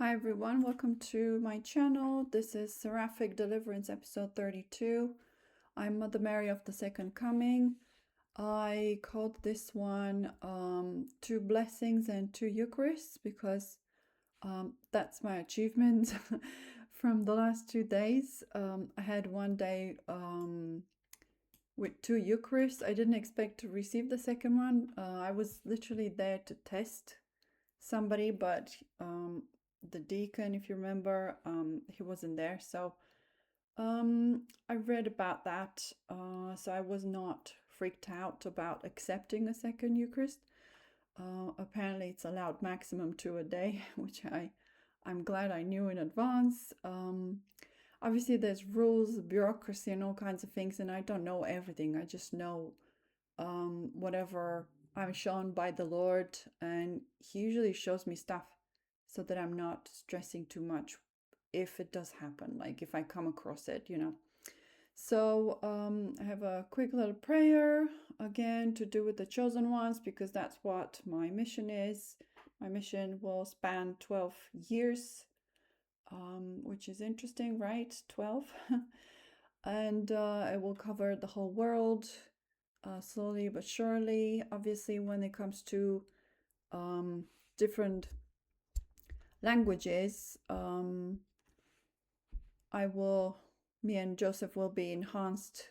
Hi everyone, welcome to my channel. This is Seraphic Deliverance episode 32. I'm Mother Mary of the Second Coming. I called this one Two Blessings and Two Eucharists because that's my achievement from the last 2 days. I had one day with two Eucharists. I didn't expect to receive the second one. I was literally there to test somebody, but the deacon, if you remember, he wasn't there. So I read about that. So I was not freaked out about accepting a second Eucharist. Apparently, it's allowed maximum 2 a day, which I'm glad I knew in advance. Obviously, there's rules, bureaucracy, and all kinds of things, and I don't know everything. I just know whatever I'm shown by the Lord, and He usually shows me stuff so that I'm not stressing too much if it does happen, like if I come across it. So I have a quick little prayer again to do with the chosen ones because that's what my mission is. My mission will span 12 years, which is interesting, right? 12. And it will cover the whole world. Slowly but surely. Obviously, when it comes to different languages, me and Joseph will be enhanced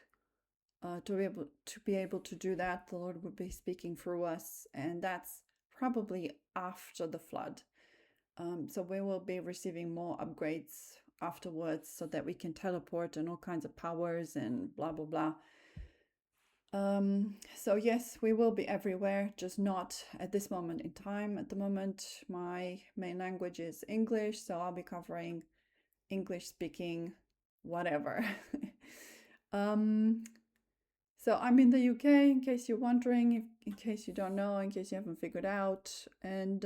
to be able to do that. The Lord will be speaking through us, and that's probably after the flood. So we will be receiving more upgrades afterwards so that we can teleport and all kinds of powers and blah blah blah. So yes, we will be everywhere, just not at this moment in time. At the moment, my main language is English, so I'll be covering English speaking whatever. So I'm in the UK, in case you're wondering, in case you don't know, in case you haven't figured out, and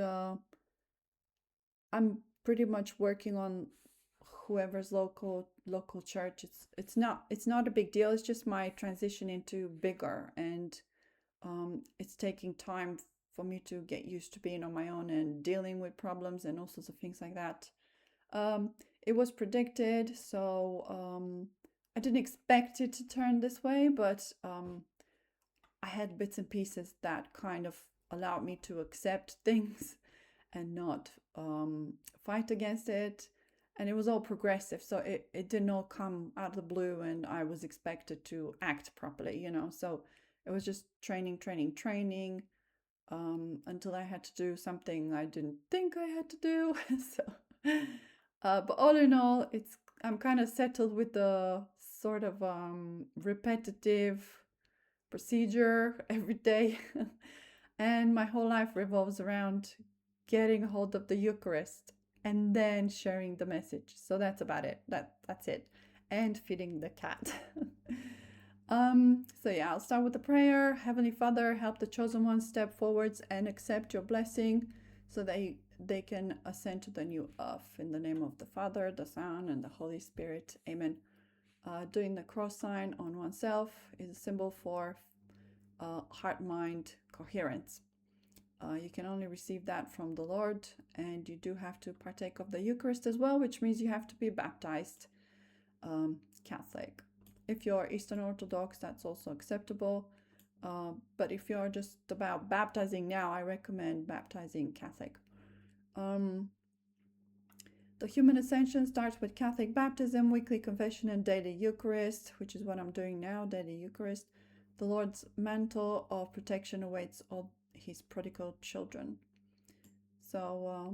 I'm pretty much working on whoever's local church. It's not a big deal. It's just my transition into bigger, and it's taking time for me to get used to being on my own and dealing with problems and all sorts of things like that. It was predicted, so I didn't expect it to turn this way, but I had bits and pieces that kind of allowed me to accept things and not fight against it. And it was all progressive, so it didn't all come out of the blue and I was expected to act properly, So it was just training, until I had to do something I didn't think I had to do. But all in all, I'm kind of settled with the sort of repetitive procedure every day. And my whole life revolves around getting a hold of the Eucharist and then sharing the message. So that's about it. That's it. And feeding the cat. So yeah, I'll start with the prayer. Heavenly Father, help the chosen ones step forwards and accept your blessing so they can ascend to the new earth. In the name of the Father, the Son, and the Holy Spirit. Amen. Doing the cross sign on oneself is a symbol for heart-mind coherence. You can only receive that from the Lord, and you do have to partake of the Eucharist as well, which means you have to be baptized Catholic. If you're Eastern Orthodox, that's also acceptable. But if you're just about baptizing now, I recommend baptizing Catholic. The human ascension starts with Catholic baptism, weekly confession, and daily Eucharist, which is what I'm doing now, daily Eucharist. The Lord's mantle of protection awaits all his prodigal children. So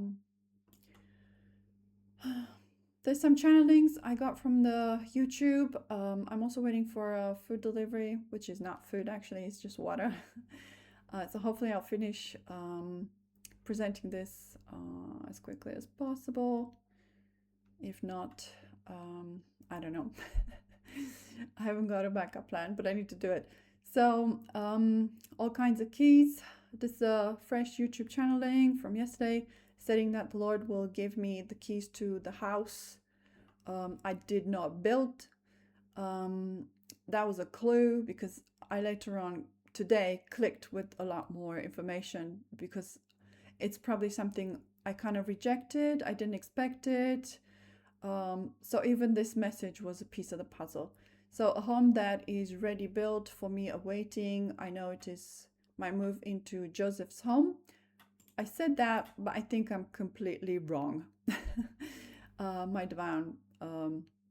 there's some channelings I got from the YouTube. I'm also waiting for a food delivery, which is not food actually, it's just water. So hopefully I'll finish presenting this as quickly as possible. If not, I don't know. I haven't got a backup plan, but I need to do it. So all kinds of keys. This is a fresh YouTube channeling from yesterday, stating that the Lord will give me the keys to the house I did not build. That was a clue because I later on today clicked with a lot more information because it's probably something I kind of rejected. I didn't expect it. So even this message was a piece of the puzzle. So a home that is ready built for me awaiting. I know it is my move into Joseph's home. I said that, but I think I'm completely wrong. My divine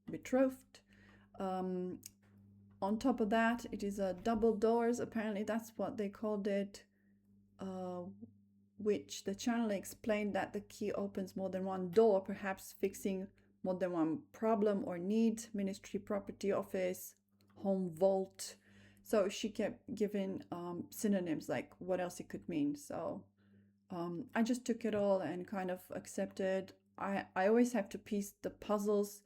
betrothed. Um, on top of that, it is a double doors. Apparently, that's what they called it. Uh, which the channel explained that the key opens more than one door, perhaps fixing more than one problem or need. Ministry, property, office, home, vault. So she kept giving synonyms like what else it could mean. So I just took it all and kind of accepted. I always have to piece the puzzles.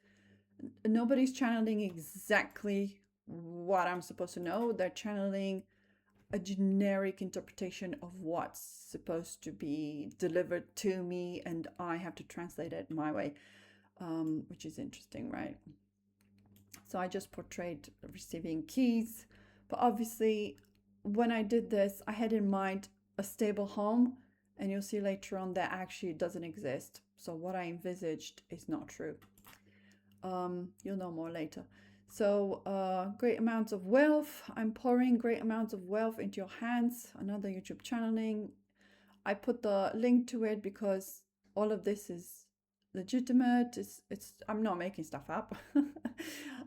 Nobody's channeling exactly what I'm supposed to know. They're channeling a generic interpretation of what's supposed to be delivered to me, and I have to translate it my way, which is interesting, right? So I just portrayed receiving keys, but obviously, when I did this, I had in mind a stable home, and you'll see later on that actually doesn't exist. So what I envisaged is not true. You'll know more later. So, great amounts of wealth. I'm pouring great amounts of wealth into your hands. Another YouTube channeling. I put the link to it because all of this is legitimate. I'm not making stuff up.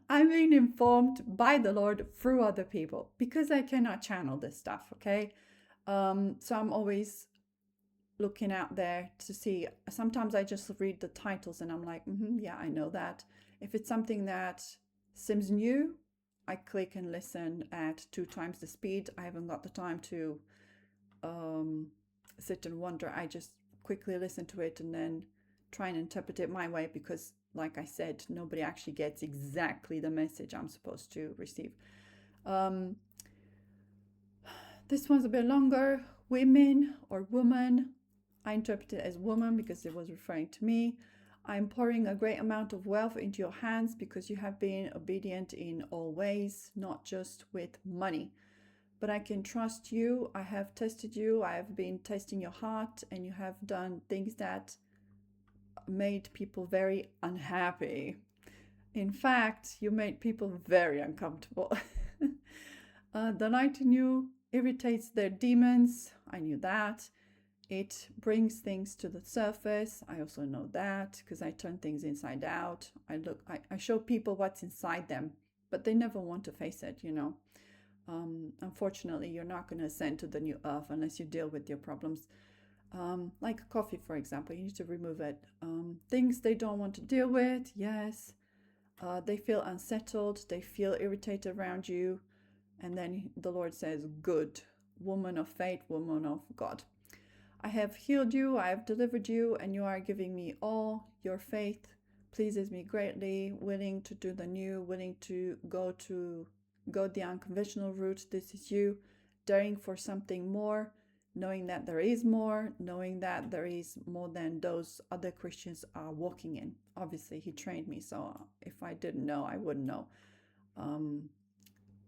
I'm being informed by the Lord through other people because I cannot channel this stuff, okay? So I'm always looking out there to see. Sometimes I just read the titles and I'm like, yeah, I know that. If it's something that seems new, I click and listen at 2 times the speed. I haven't got the time to sit and wonder. I just quickly listen to it and then try and interpret it my way because, like I said, nobody actually gets exactly the message I'm supposed to receive. This one's a bit longer. Women or woman. I interpret it as woman because it was referring to me. I'm pouring a great amount of wealth into your hands because you have been obedient in all ways, not just with money. But I can trust you. I have tested you. I have been testing your heart, and you have done things that made people very unhappy. In fact, you made people very uncomfortable. The light in you irritates their demons. I knew that. It brings things to the surface. I also know that because I turn things inside out. I show people what's inside them, but they never want to face it, you know. Unfortunately, you're not going to ascend to the new earth unless you deal with your problems. Like coffee, for example, you need to remove it. Things they don't want to deal with, yes. They feel unsettled, they feel irritated around you. And then the Lord says, good, woman of faith, woman of God. I have healed you, I have delivered you, and you are giving me all. Your faith pleases me greatly, willing to do the new, willing to go the unconventional route. This is you, daring for something more, knowing that there is more, knowing that there is more than those other Christians are walking in. Obviously, he trained me, so if I didn't know, I wouldn't know.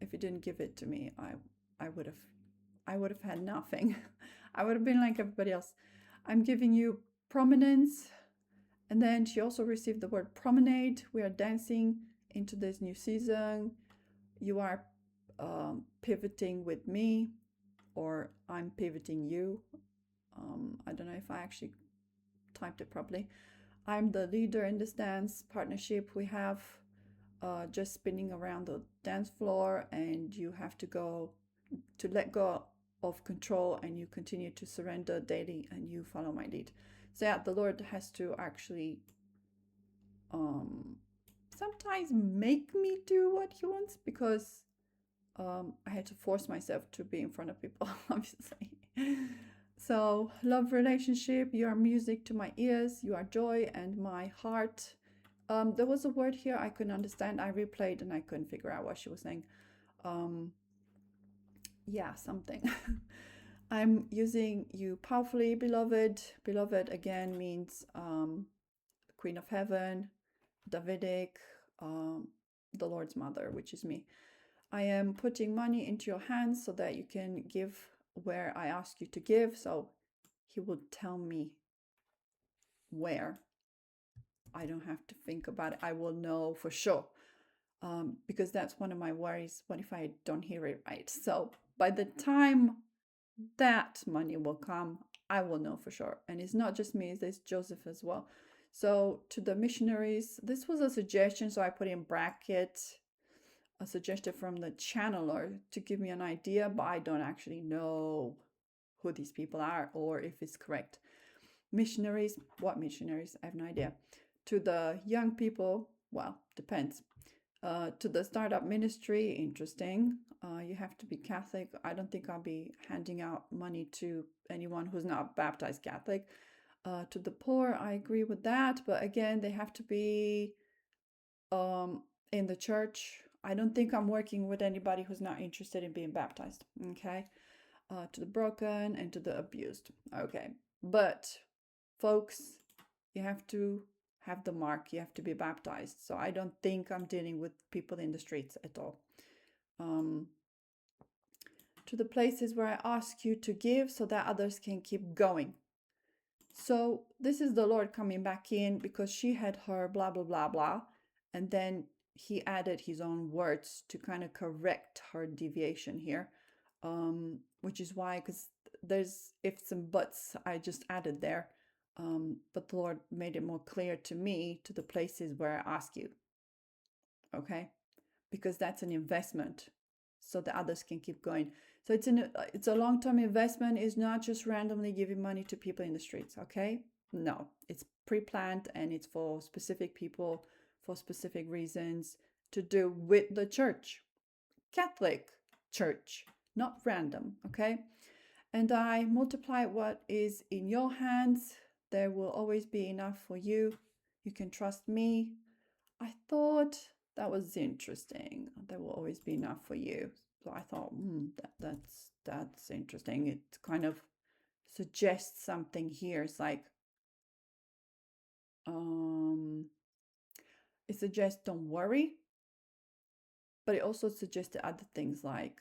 If he didn't give it to me, I would have had nothing. I would have been like everybody else. I'm giving you prominence. And then she also received the word promenade. We are dancing into this new season. You are pivoting with me, or I'm pivoting you. I don't know if I actually typed it properly. I'm the leader in this dance partnership we have, just spinning around the dance floor, and you have to let go of control, and you continue to surrender daily, and you follow my lead. So yeah, the Lord has to actually sometimes make me do what he wants because I had to force myself to be in front of people, obviously. So, love relationship, you are music to my ears, you are joy and my heart. There was a word here I couldn't understand. I replayed and I couldn't figure out what she was saying. Yeah, something. I'm using you powerfully, beloved. Beloved again means Queen of Heaven, Davidic, the Lord's Mother, which is me. I am putting money into your hands so that you can give where I ask you to give. So he will tell me where. I don't have to think about it. I will know for sure. Because that's one of my worries. What if I don't hear it right? So by the time that money will come, I will know for sure. And it's not just me, it's Joseph as well. So to the missionaries, this was a suggestion. So I put in bracket a suggestion from the channeler to give me an idea, but I don't actually know who these people are or if it's correct. Missionaries, what missionaries? I have no idea. To the young people, well, depends. To the startup ministry, interesting. You have to be Catholic. I don't think I'll be handing out money to anyone who's not baptized Catholic. To the poor, I agree with that, but again, they have to be in the church. I don't think I'm working with anybody who's not interested in being baptized. Okay. To the broken and to the abused. Okay. But folks, you have to have the mark, you have to be baptized. So I don't think I'm dealing with people in the streets at all. To the places where I ask you to give so that others can keep going. So this is the Lord coming back in because she had her blah, blah, blah, blah. And then he added his own words to kind of correct her deviation here, which is why, because there's ifs and buts I just added there. But the Lord made it more clear to me to the places where I ask you. Okay? Because that's an investment so that others can keep going. So it's a long-term investment. It's not just randomly giving money to people in the streets, okay? No, it's pre-planned and it's for specific people for specific reasons to do with the church, Catholic church, not random, okay? And I multiply what is in your hands. There will always be enough for you. You can trust me. I thought that was interesting. There will always be enough for you. So I thought, that's interesting. It kind of suggests something here. It's like, it suggests don't worry, but it also suggests other things like,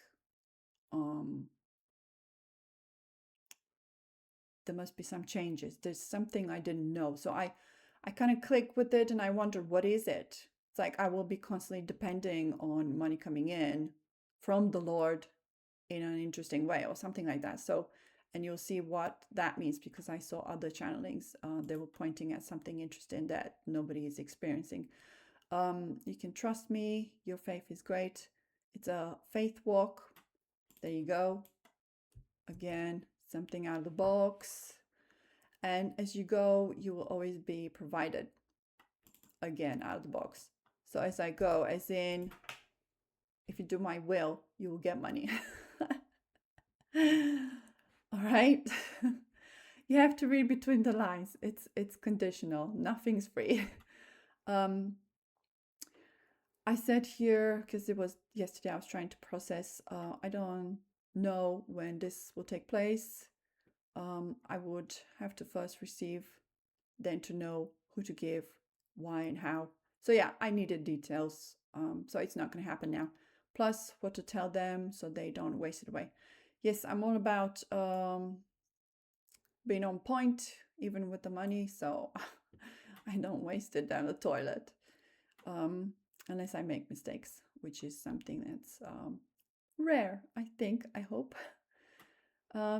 there must be some changes. There's something I didn't know. So I kind of clicked with it and I wondered, what is it? It's like I will be constantly depending on money coming in from the Lord in an interesting way or something like that. So, and you'll see what that means because I saw other channelings. They were pointing at something interesting that nobody is experiencing. You can trust me. Your faith is great. It's a faith walk. There you go. Again, something out of the box. And as you go, you will always be provided. Again, out of the box. So as I go, as in, if you do my will, you will get money. All right. You have to read between the lines. It's conditional. Nothing's free. I said here, because it was yesterday, I was trying to process. I don't know when this will take place. I would have to first receive, then to know who to give, why and how. So yeah, I needed details. So it's not going to happen now. Plus what to tell them so they don't waste it away. Yes, I'm all about being on point, even with the money. So I don't waste it down the toilet. Unless I make mistakes, which is something that's rare, I think, I hope.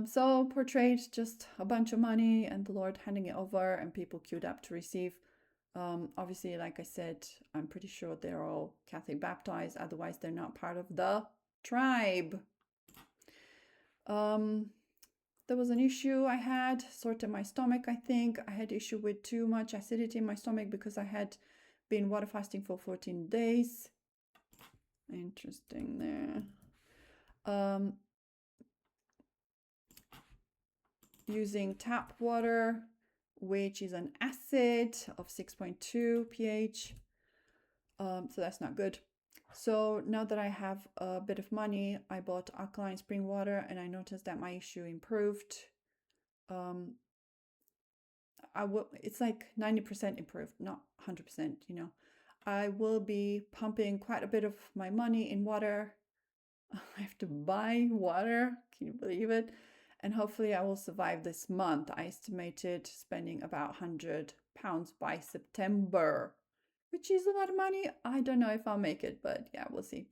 So portrayed just a bunch of money and the Lord handing it over and people queued up to receive. Obviously, like I said, I'm pretty sure they're all Catholic baptized, otherwise they're not part of the tribe. There was an issue I had, sort of my stomach, I think. I had issue with too much acidity in my stomach because I had been water fasting for 14 days. Interesting there. Using tap water, which is an acid of 6.2 pH. So that's not good. So now that I have a bit of money, I bought alkaline spring water and I noticed that my issue improved. It's like 90% improved, not 100%, you know. I will be pumping quite a bit of my money in water. I have to buy water. Can you believe it? And hopefully I will survive this month. I estimated spending about 100 pounds by September, which is a lot of money. I don't know if I'll make it, but yeah, we'll see.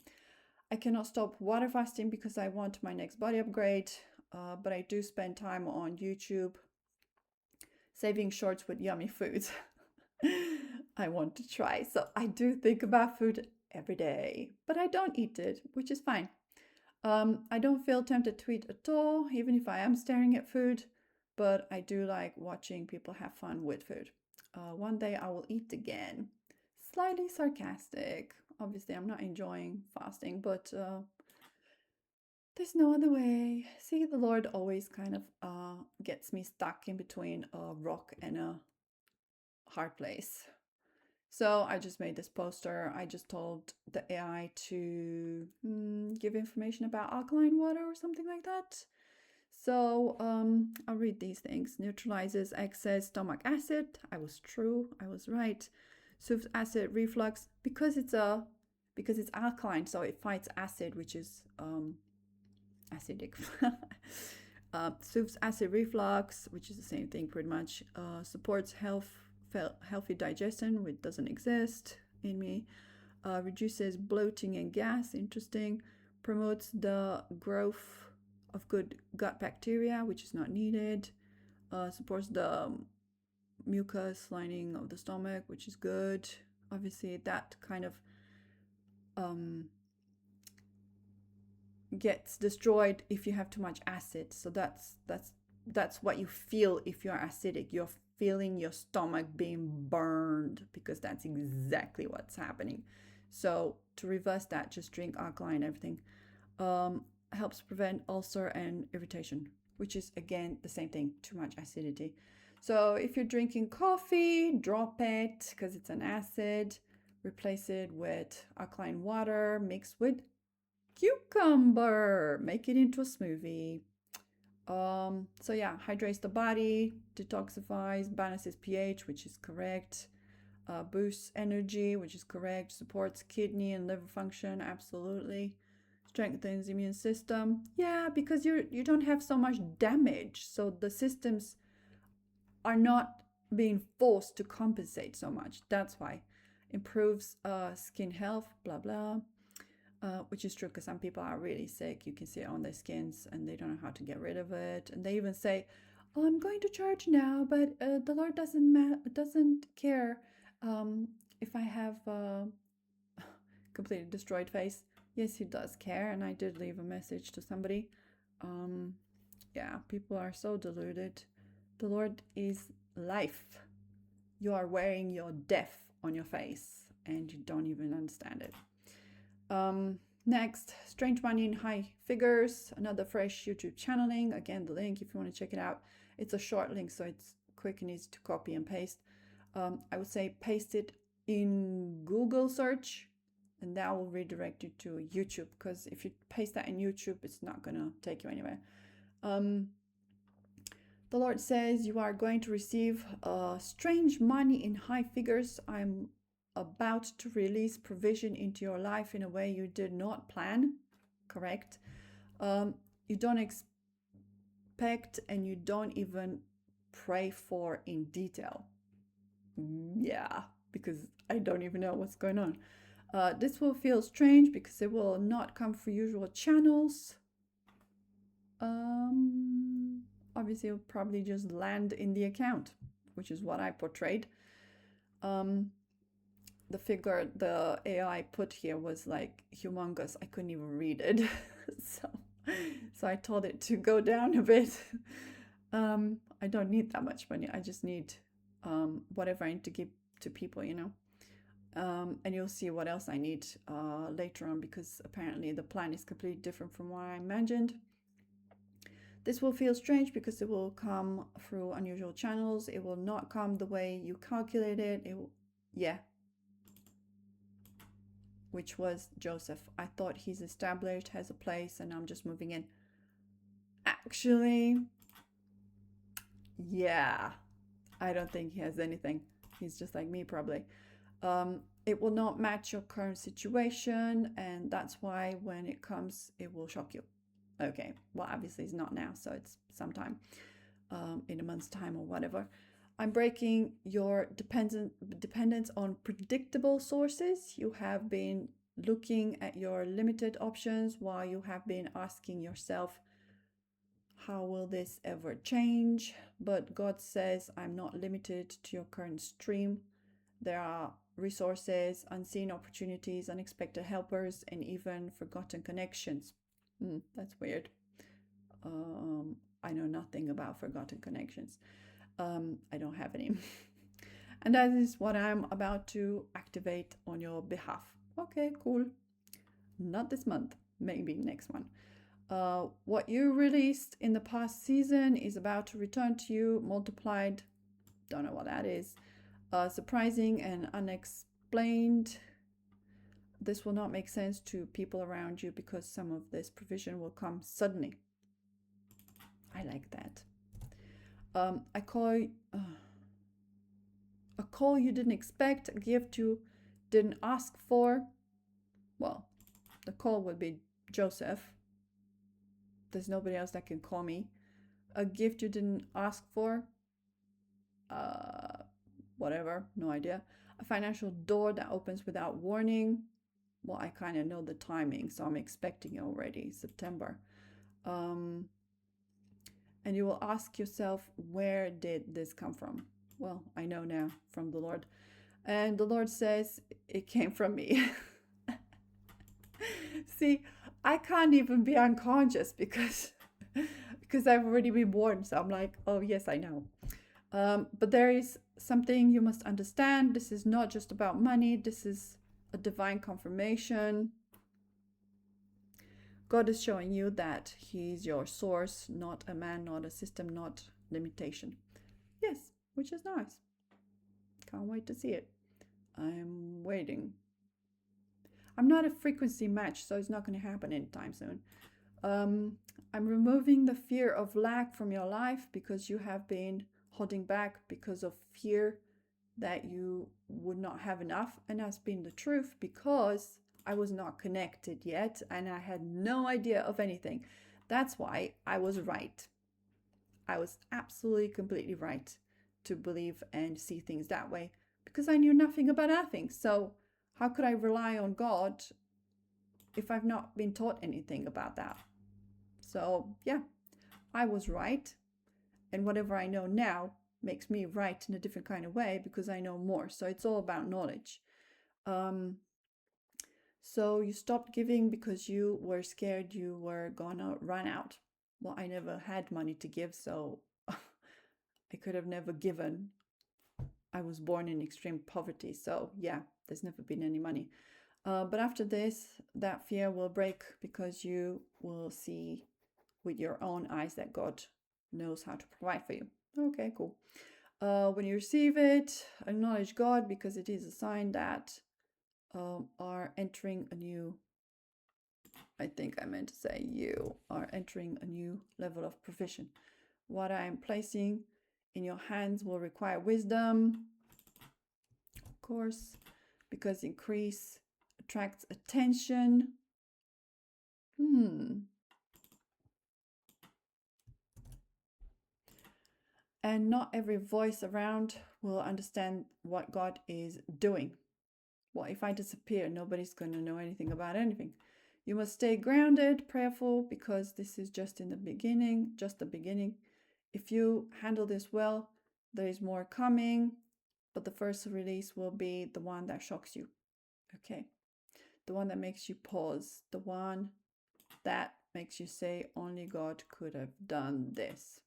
I cannot stop water fasting because I want my next body upgrade, but I do spend time on YouTube saving shorts with yummy foods. I want to try. So I do think about food every day, but I don't eat it, which is fine. I don't feel tempted to eat at all, even if I am staring at food, but I do like watching people have fun with food. One day I will eat again. Slightly sarcastic. Obviously, I'm not enjoying fasting, but there's no other way. See, the Lord always kind of gets me stuck in between a rock and a hard place. So I just made this poster. I just told the AI to give information about alkaline water or something like that. So I'll read these things. Neutralizes excess stomach acid. I was true. I was right. Soothes acid reflux because it's alkaline, so it fights acid, which is acidic. Soothes acid reflux, which is the same thing pretty much. Supports healthy digestion, which doesn't exist in me. Reduces bloating and gas, interesting. Promotes the growth of good gut bacteria, which is not needed. Supports the mucus lining of the stomach, which is good. Obviously, that kind of gets destroyed if you have too much acid. So that's what you feel if you're acidic. You're feeling your stomach being burned because that's exactly what's happening. So to reverse that, just drink alkaline everything. Helps prevent ulcer and irritation, which is again the same thing, too much acidity. So if you're drinking coffee, drop it because it's an acid. Replace it with alkaline water mixed with cucumber. Make it into a smoothie. So yeah, hydrates the body, detoxifies, balances pH, which is correct. Boosts energy, which is correct. Supports kidney and liver function, absolutely. Strengthens immune system, yeah, because you don't have so much damage, so the systems are not being forced to compensate so much. That's why. Improves skin health, blah blah. Which is true because some people are really sick. You can see it on their skins and they don't know how to get rid of it. And they even say, "Oh, I'm going to church now, but the Lord doesn't care if I have completely destroyed face." Yes, He does care, and I did leave a message to somebody. Yeah, people are so deluded. The Lord is life. You are wearing your death on your face, and you don't even understand it. Next, Strange Money in High Figures, another fresh YouTube channeling. Again, the link if you want to check it out. It's a short link, so it's quick and easy to copy and paste. I would say paste it in Google search, and that will redirect you to YouTube, because if you paste that in YouTube, it's not going to take you anywhere. The Lord says you are going to receive strange money in high figures. I'm about to release provision into your life in a way you did not plan. Correct. You don't expect and you don't even pray for in detail. Yeah, because I don't even know what's going on. This will feel strange because it will not come through usual channels. Obviously, it'll probably just land in the account, which is what I portrayed. The figure the AI put here was like humongous. I couldn't even read it. so I told it to go down a bit. I don't need that much money. I just need whatever I need to give to people, you know. And you'll see what else I need later on, because apparently the plan is completely different from what I imagined. This will feel strange because it will come through unusual channels. It will not come the way you calculated. Yeah. Which was Joseph. I thought he's established, has a place, and I'm just moving in. Actually, yeah. I don't think he has anything. He's just like me, probably. It will not match your current situation, and that's why when it comes, it will shock you. Okay, well, obviously it's not now, so it's sometime in a month's time or whatever. I'm breaking your dependence on predictable sources. You have been looking at your limited options while you have been asking yourself, how will this ever change? But God says, I'm not limited to your current stream. There are resources, unseen opportunities, unexpected helpers, and even forgotten connections. That's weird. I know nothing about forgotten connections. I don't have any. And that is what I'm about to activate on your behalf. Okay, cool. Not this month, maybe next one. What you released in the past season is about to return to you multiplied. Don't know what that is. Surprising and unexplained. This will not make sense to people around you because some of this provision will come suddenly. I like that. I call a call you didn't expect, a gift you didn't ask for. Well, the call would be Joseph. There's nobody else that can call me. A gift you didn't ask for. Whatever, no idea. A financial door that opens without warning. Well, I kind of know the timing, so I'm expecting it already, September. And you will ask yourself, where did this come from? Well, I know now, from the Lord. And the Lord says, it came from me. See, I can't even be unconscious because I've already been born. So I'm like, oh yes, I know. But there is something you must understand. This is not just about money. This is a divine confirmation. God is showing you that He's your source, not a man, not a system, not limitation. Yes, which is nice. Can't wait to see it. I'm waiting. I'm not a frequency match, so it's not going to happen anytime soon. I'm removing the fear of lack from your life because you have been holding back because of fear that you would not have enough. And that's been the truth because I was not connected yet and I had no idea of anything. That's why I was right. I was absolutely, completely right to believe and see things that way because I knew nothing about nothing. So how could I rely on God if I've not been taught anything about that? So yeah, I was right. And whatever I know now makes me right in a different kind of way because I know more. So it's all about knowledge. So you stopped giving because you were scared you were gonna run out. Well, I never had money to give, so I could have never given. I was born in extreme poverty, so yeah, there's never been any money. But after this, that fear will break because you will see with your own eyes that God knows how to provide for you. Okay, cool. When you receive it, acknowledge God because it is a sign that are entering a new, I think I meant to say you are entering a new level of provision. What I am placing in your hands will require wisdom, of course, because increase attracts attention. And not every voice around will understand what God is doing. Well, if I disappear, nobody's going to know anything about anything. You must stay grounded, prayerful, because this is just in the beginning, just the beginning. If you handle this well, there is more coming, but the first release will be the one that shocks you. Okay. The one that makes you pause, the one that makes you say, only God could have done this.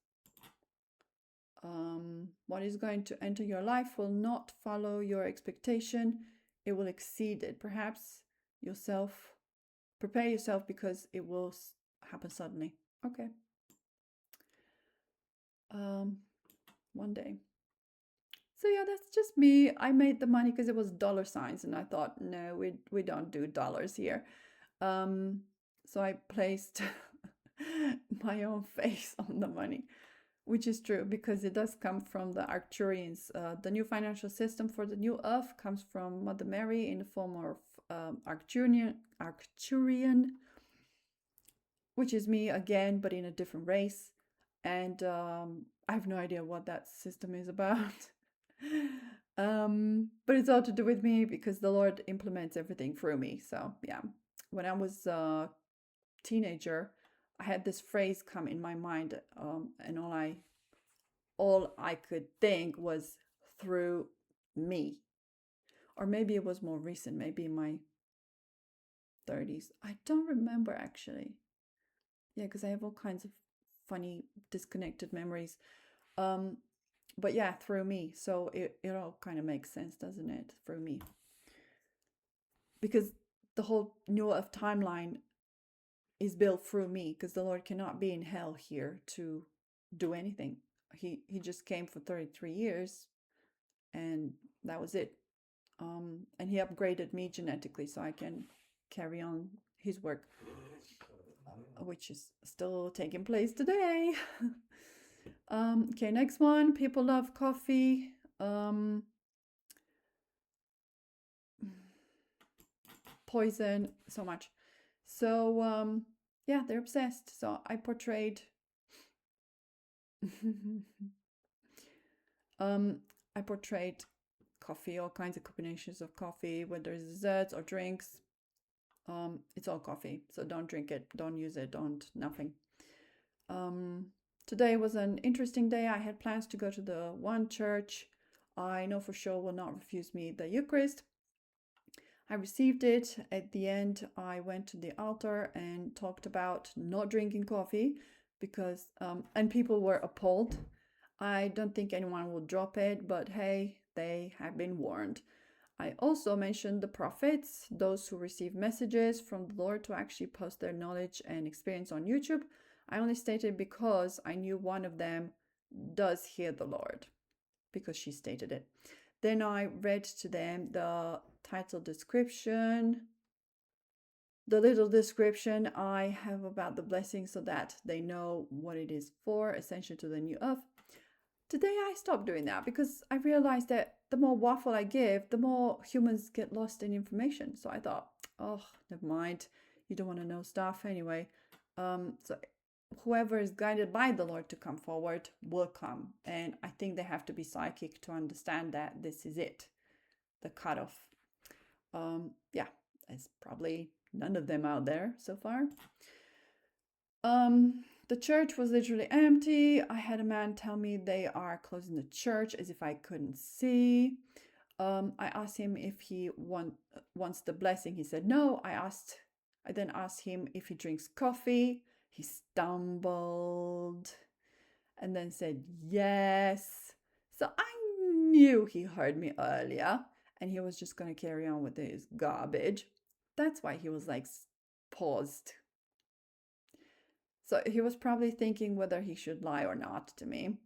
What is going to enter your life will not follow your expectation. It will exceed it. Perhaps prepare yourself because it will happen suddenly. Okay. One day. So yeah, that's just me. I made the money because it was dollar signs and I thought, no, we don't do dollars here. So I placed my own face on the money, which is true because it does come from the Arcturians. The new financial system for the new earth comes from Mother Mary in the form of Arcturian, which is me again, but in a different race. And I have no idea what that system is about. But it's all to do with me because the Lord implements everything through me. So yeah, when I was a teenager, I had this phrase come in my mind, and all I could think was through me. Or maybe it was more recent, maybe in my 30s. I don't remember actually. Yeah, because I have all kinds of funny disconnected memories. Um, but yeah, through me. So it all kind of makes sense, doesn't it? Through me. Because the whole New Earth timeline is built through me, because the Lord cannot be in hell here to do anything. He just came for 33 years and that was it. And he upgraded me genetically so I can carry on his work, which is still taking place today. Okay, next one. People love coffee. Poison so much. So yeah, they're obsessed. So I portrayed I portrayed coffee, all kinds of combinations of coffee, whether it's desserts or drinks. It's all coffee, so don't drink it, don't use it, don't nothing. Today was an interesting day. I had plans to go to the one church I know for sure will not refuse me the Eucharist. I received it. At the end, I went to the altar and talked about not drinking coffee because, and people were appalled. I don't think anyone will drop it, but hey, they have been warned. I also mentioned the prophets, those who receive messages from the Lord to actually post their knowledge and experience on YouTube. I only stated because I knew one of them does hear the Lord, because she stated it. Then I read to them the title description, the little description I have about the blessing so that they know what it is for, essential to the new earth. Today I stopped doing that because I realized that the more waffle I give, the more humans get lost in information. So I thought, oh, never mind. You don't want to know stuff anyway. So whoever is guided by the Lord to come forward will come. And I think they have to be psychic to understand that this is it, the cutoff. Yeah, there's probably none of them out there so far. The church was literally empty. I had a man tell me they are closing the church as if I couldn't see. I asked him if he wants the blessing. He said no. I then asked him if he drinks coffee. He stumbled and then said yes. So I knew he heard me earlier and he was just going to carry on with his garbage. That's why he was like paused. So he was probably thinking whether he should lie or not to me.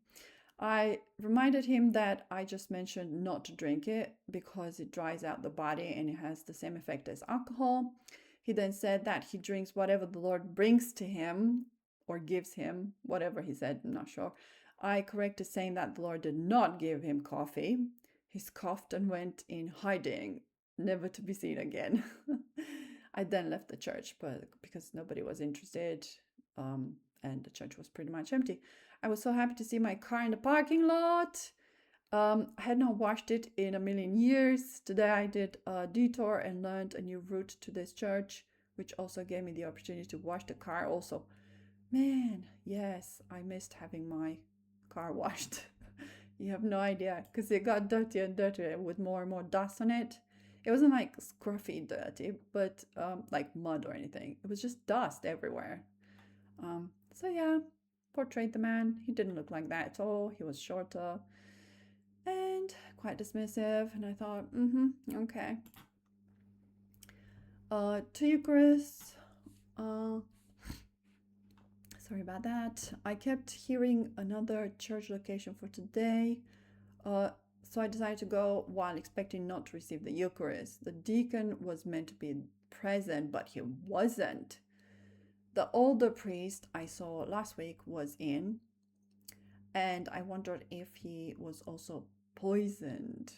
I reminded him that I just mentioned not to drink it because it dries out the body and it has the same effect as alcohol. He then said that he drinks whatever the Lord brings to him or gives him, whatever he said, I'm not sure. I corrected saying that the Lord did not give him coffee. He scoffed and went in hiding, never to be seen again. I then left the church, but because nobody was interested, and the church was pretty much empty. I was so happy to see my car in the parking lot. I had not washed it in a million years. Today I did a detour and learned a new route to this church, which also gave me the opportunity to wash the car also. Man, yes, I missed having my car washed. You have no idea, because it got dirtier and dirtier with more and more dust on it. It wasn't like scruffy dirty, but like mud or anything. It was just dust everywhere. So yeah, portrayed the man. He didn't look like that at all. He was shorter and quite dismissive. And I thought, okay. To Eucharist. Sorry about that. I kept hearing another church location for today. So I decided to go while expecting not to receive the Eucharist. The deacon was meant to be present, but he wasn't. The older priest I saw last week was in, and I wondered if he was also poisoned.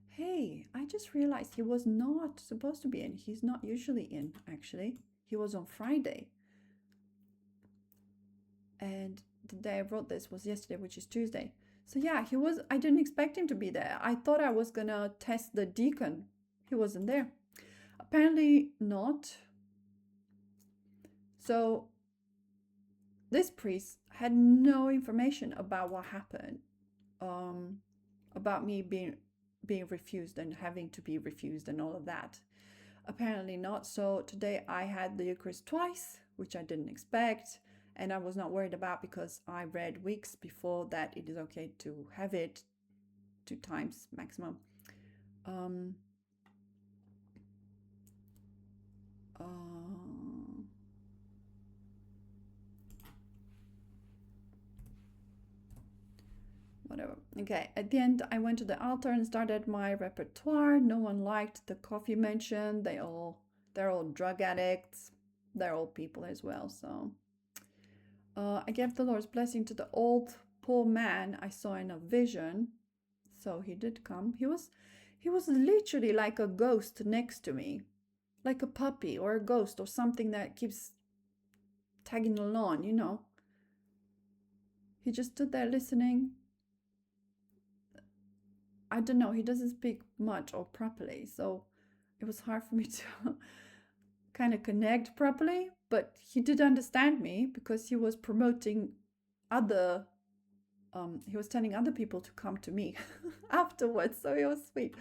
Hey, I just realized he was not supposed to be in. He's not usually in, actually. He was on Friday. And the day I wrote this was yesterday, which is Tuesday. So yeah, I didn't expect him to be there. I thought I was gonna test the deacon. He wasn't there. Apparently not. So this priest had no information about what happened, um, about me being refused and having to be refused and all of that. Apparently not. So today I had the Eucharist twice, which I didn't expect, and I was not worried about because I read weeks before that it is okay to have it 2 times maximum. Um, uh, whatever. Okay, at the end I went to the altar and started my repertoire. No one liked the coffee mentioned. They're all drug addicts. They're all people as well. So I gave the Lord's blessing to the old poor man I saw in a vision. So he did come. He was literally like a ghost next to me, like a puppy or a ghost or something that keeps tagging along, you know. He just stood there listening. I don't know, he doesn't speak much or properly, so it was hard for me to kind of connect properly, but he did understand me because he was promoting other he was telling other people to come to me afterwards, so it was sweet.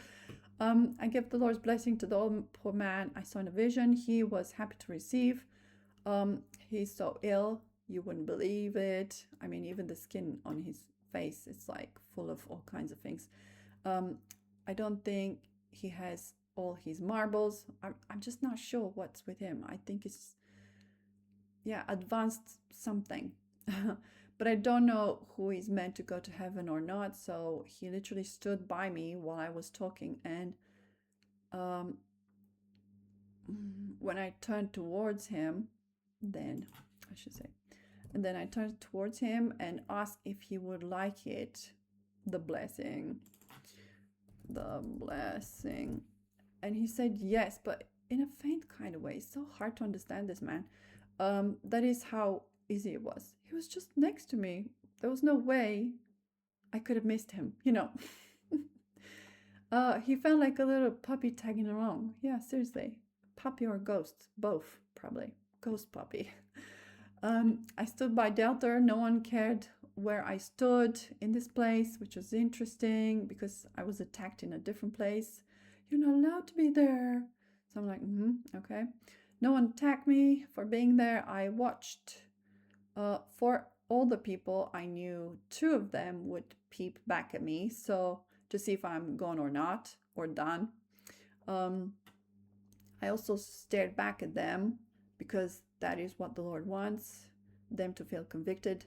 I gave the Lord's blessing to the old poor man I saw in a vision. He was happy to receive. He's so ill, you wouldn't believe it. I mean, even the skin on his face is like full of all kinds of things. I don't think he has all his marbles. I'm just not sure what's with him. I think it's, yeah, advanced something. But I don't know who is meant to go to heaven or not. So he literally stood by me while I was talking. And when I turned towards him, then I should say, and then I turned towards him and asked if he would like it, the blessing. And he said yes, but in a faint kind of way. It's so hard to understand this man. That is how easy it was. He was just next to me. There was no way I could have missed him, you know. He felt like a little puppy tagging along. Yeah, seriously. Puppy or ghost, both probably. Ghost puppy. I stood by the altar. No one cared where I stood in this place, which was interesting because I was attacked in a different place. You're not allowed to be there. So I'm like, okay. No one attacked me for being there. I watched for all the people I knew. 2 of them would peep back at me, so to see if I'm gone or not, or done. I also stared back at them because that is what the Lord wants, them to feel convicted.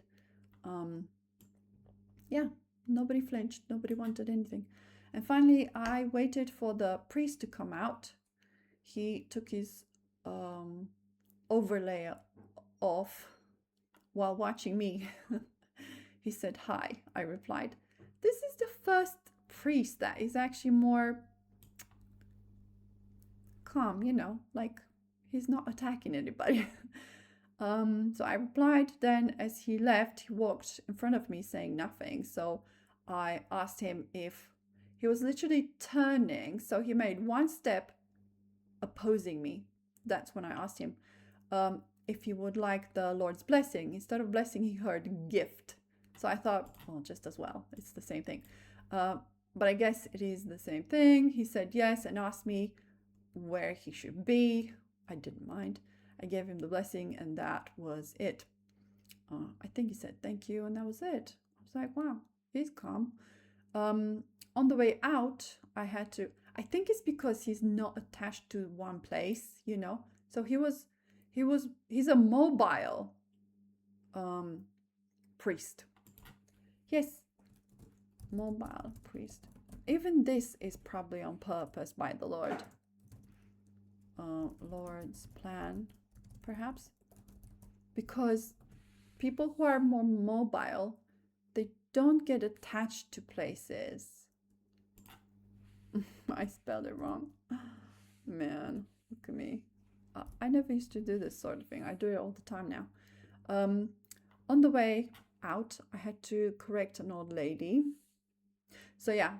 Yeah, nobody flinched, nobody wanted anything. And finally, I waited for the priest to come out. He took his overlay off while watching me. He said hi. I replied, this is the first priest that is actually more calm, you know, like he's not attacking anybody. So I replied. Then as he left, he walked in front of me saying nothing. So I asked him if he was literally turning. So he made 1 step opposing me. That's when I asked him if he would like the Lord's blessing. Instead of blessing, he heard gift. So I thought, well, just as well. It's the same thing. But I guess it is the same thing. He said yes and asked me where he should be. I didn't mind. I gave him the blessing and that was it. I think he said thank you and that was it. I was like, wow, he's calm. On the way out, I think it's because he's not attached to one place, you know. So he's a mobile priest. Yes, mobile priest. Even this is probably on purpose by the Lord. Lord's plan, perhaps, because people who are more mobile, they don't get attached to places. I spelled it wrong. Man, look at me. I never used to do this sort of thing. I do it all the time now. On the way out, I had to correct an old lady. So yeah,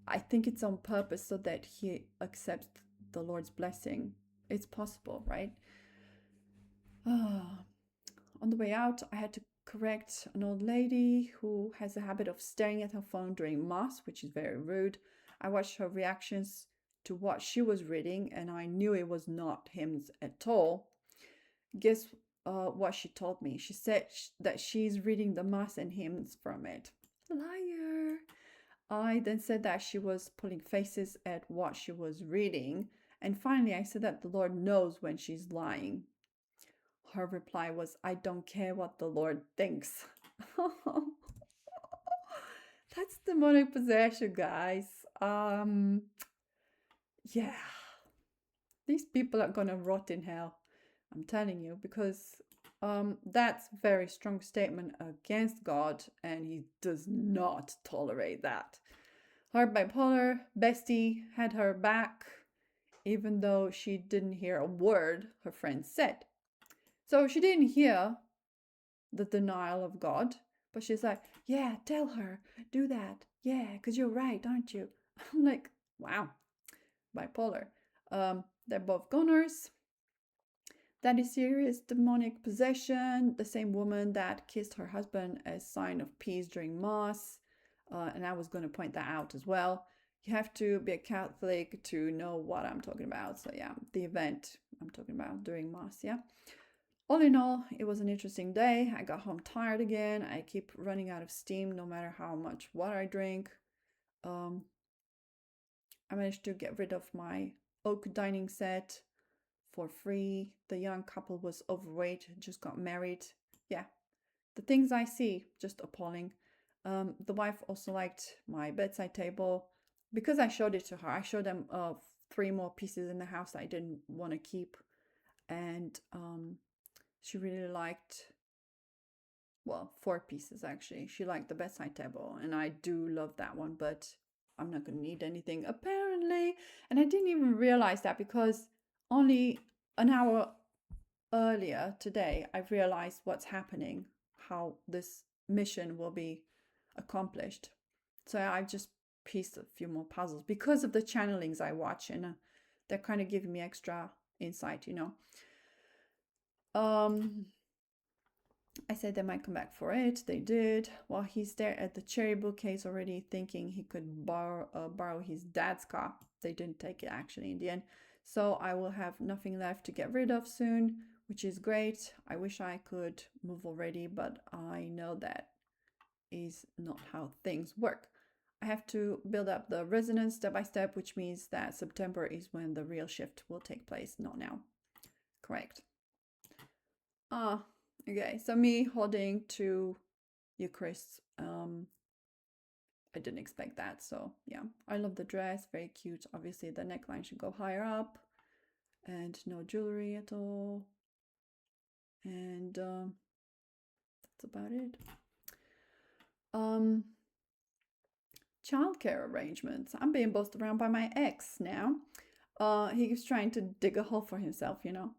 I think it's on purpose so that he accepts the Lord's blessing. It's possible, right? Ah, on the way out, I had to correct an old lady who has a habit of staring at her phone during Mass, which is very rude. I watched her reactions to what she was reading, and I knew it was not hymns at all. Guess what she told me? She said that she's reading the Mass and hymns from it. Liar! I then said that she was pulling faces at what she was reading, and finally I said that the Lord knows when she's lying. Her reply was, I don't care what the Lord thinks. That's demonic possession, guys. Yeah. These people are gonna rot in hell. I'm telling you, because that's a very strong statement against God, and he does not tolerate that. Her bipolar bestie had her back, even though she didn't hear a word her friend said. So she didn't hear the denial of God, but she's like, yeah, tell her, do that. Yeah, because you're right, aren't you? I'm like, wow, bipolar. They're both goners. That is serious demonic possession. The same woman that kissed her husband as sign of peace during Mass. And I was going to point that out as well. You have to be a Catholic to know what I'm talking about. So yeah, the event I'm talking about during Mass, yeah. All in all, it was an interesting day. I got home tired again. I keep running out of steam no matter how much water I drink. I managed to get rid of my oak dining set for free. The young couple was overweight, just got married. Yeah, the things I see, just appalling. The wife also liked my bedside table because I showed it to her. I showed them 3 more pieces in the house that I didn't want to keep, and she really liked, well, 4 pieces actually. She liked the bedside table, and I do love that one, but I'm not going to need anything apparently. And I didn't even realize that because only an hour earlier today I realized what's happening, how this mission will be accomplished. So I've just pieced a few more puzzles because of the channelings I watch, and they're kind of giving me extra insight, you know. I said they might come back for it. They did. While he's there at the cherry bookcase already thinking he could borrow his dad's car. They didn't take it actually in the end. So I will have nothing left to get rid of soon, which is great. I wish I could move already, but I know that is not how things work. I have to build up the resonance step by step, which means that September is when the real shift will take place, not now. Correct. Okay, so me holding to Eucharist. I didn't expect that, so yeah. I love the dress, very cute. Obviously, the neckline should go higher up, and no jewelry at all. And that's about it. Childcare arrangements. I'm being bossed around by my ex now. He's trying to dig a hole for himself, you know.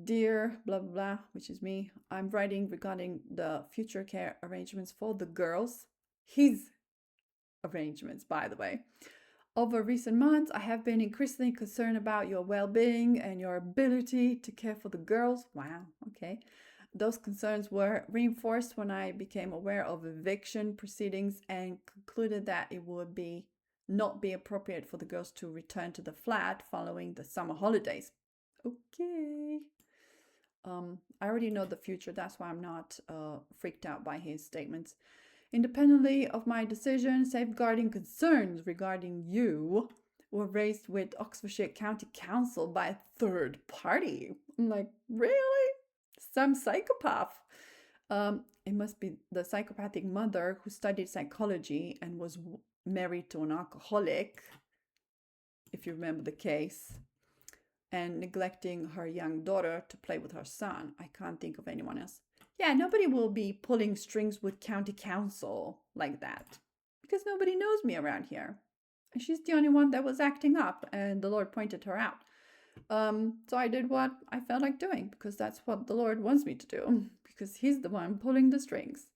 Dear blah blah blah, which is me, I'm writing regarding the future care arrangements for the girls. His arrangements, by the way. Over recent months, I have been increasingly concerned about your well-being and your ability to care for the girls. Wow, okay. Those concerns were reinforced when I became aware of eviction proceedings and concluded that it would not be appropriate for the girls to return to the flat following the summer holidays. Okay. I already know the future, that's why I'm not freaked out by his statements. Independently of my decision, safeguarding concerns regarding you were raised with Oxfordshire County Council by a third party. I'm like, really? Some psychopath. It must be the psychopathic mother who studied psychology and was married to an alcoholic, if you remember the case, and neglecting her young daughter to play with her son. I can't think of anyone else. Yeah, nobody will be pulling strings with county council like that because nobody knows me around here. And she's the only one that was acting up, and the Lord pointed her out. So I did what I felt like doing because that's what the Lord wants me to do, because He's the one pulling the strings.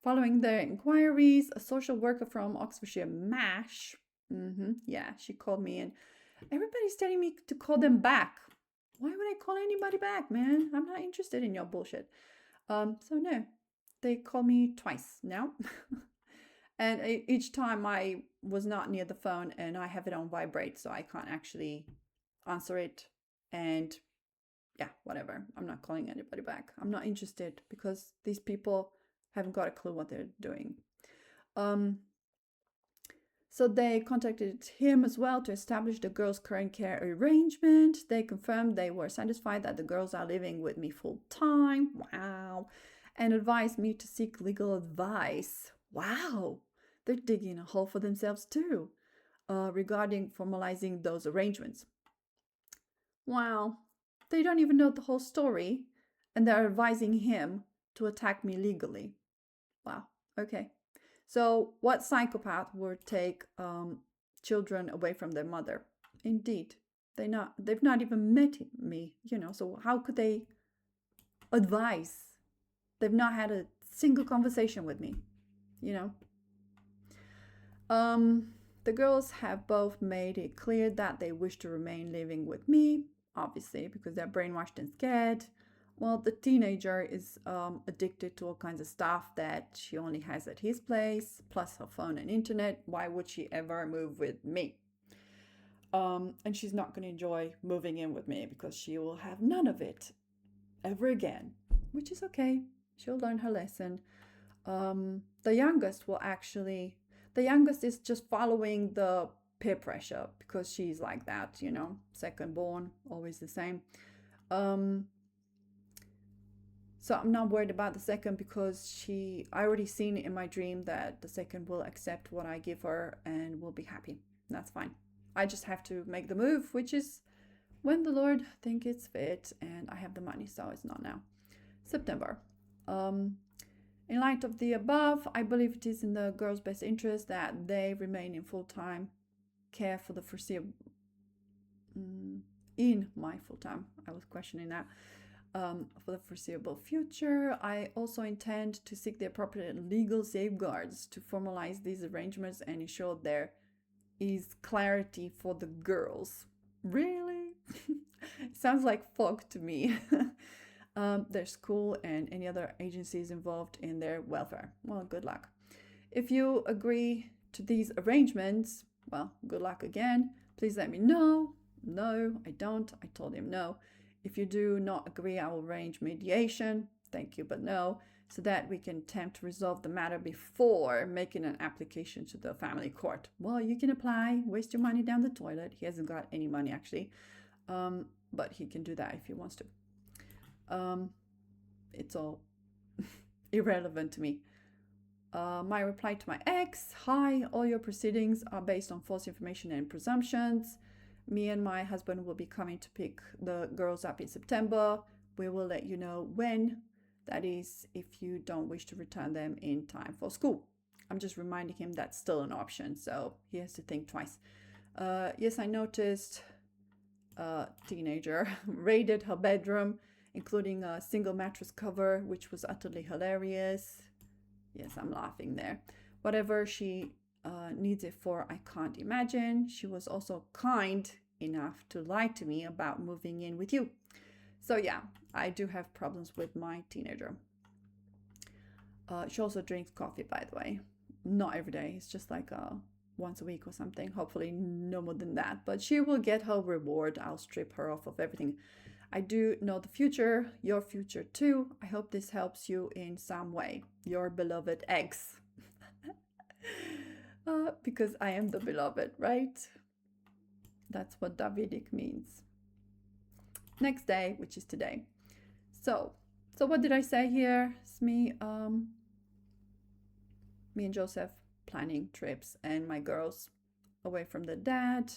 Following their inquiries, a social worker from Oxfordshire, MASH, yeah, she called me, and everybody's telling me to call them back. Why would I call anybody back, man? I'm not interested in your bullshit. So no, they call me twice now. And each time I was not near the phone and I have it on vibrate, so I can't actually answer it. And yeah, whatever. I'm not calling anybody back. I'm not interested because these people haven't got a clue what they're doing. Um, so they contacted him as well to establish the girls' current care arrangement. They confirmed they were satisfied that the girls are living with me full time. Wow. And advised me to seek legal advice. Wow. They're digging a hole for themselves too, regarding formalizing those arrangements. Wow. They don't even know the whole story, and they're advising him to attack me legally. Wow. Okay. So, what psychopath would take children away from their mother? Indeed, they've not even met me, So how could they advise? They've not had a single conversation with me, you know. The girls have both made it clear that they wish to remain living with me, obviously, because they're brainwashed and scared. Well, the teenager is addicted to all kinds of stuff that she only has at his place, plus her phone and internet. Why would she ever move with me? And she's not going to enjoy moving in with me because she will have none of it ever again, which is okay. She'll learn her lesson. The youngest will actually, the youngest is just following the peer pressure because she's like that, second born, always the same. So I'm not worried about the second because I already seen in my dream that the second will accept what I give her and will be happy. That's fine. I just have to make the move, which is when the Lord think it's fit and I have the money, so it's not now. September. In light of the above, I believe it is in the girls' best interest that they remain in full-time care for the foreseeable. In my full-time, I was questioning that. For the foreseeable future, I also intend to seek the appropriate legal safeguards to formalize these arrangements and ensure there is clarity for the girls. Really? Sounds like fog to me. Their school and any other agencies involved in their welfare. Well, good luck. If you agree to these arrangements, well, good luck again. Please let me know. No, I don't. I told him no. If you do not agree, I will arrange mediation. Thank you, but no, so that we can attempt to resolve the matter before making an application to the family court. Well, you can apply, waste your money down the toilet. He hasn't got any money actually, but he can do that if he wants to. It's all irrelevant to me. My reply to my ex: hi, all your proceedings are based on false information and presumptions. Me and my husband will be coming to pick the girls up in September. We will let you know when. That is, if you don't wish to return them in time for school. I'm just reminding him that's still an option, so he has to think twice. Yes, I noticed a teenager raided her bedroom, including a single mattress cover, which was utterly hilarious. Yes, I'm laughing there. Whatever she needs it for, I can't imagine. She was also kind enough to lie to me about moving in with you. So yeah, I do have problems with my teenager. She also drinks coffee, by the way. Not every day. It's just like once a week or something. Hopefully no more than that. But she will get her reward. I'll strip her off of everything. I do know the future, your future too. I hope this helps you in some way. Your beloved ex. Because I am the beloved, right? That's what Davidic means. Next day, which is today. So what did I say here? It's me and Joseph planning trips and my girls away from the dad,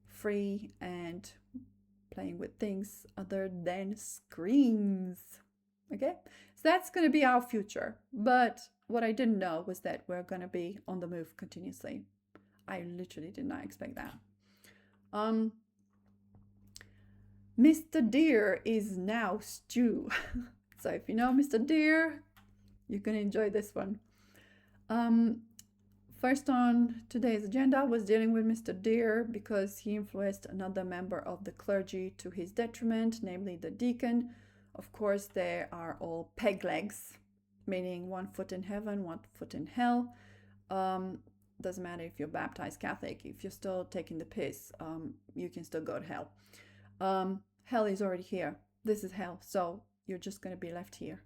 free and playing with things other than screens. Okay, so that's going to be our future. But what I didn't know was that we're going to be on the move continuously. I literally did not expect that. Mr. Deer is now stew. So if you know Mr. Deer, you can enjoy this one. First on today's agenda was dealing with Mr. Deer because he influenced another member of the clergy to his detriment, namely the deacon. Of course, they are all peg legs, meaning one foot in heaven, one foot in hell. Doesn't matter if you're baptized Catholic, if you're still taking the piss, you can still go to hell. Hell is already here. This is hell, so you're just going to be left here.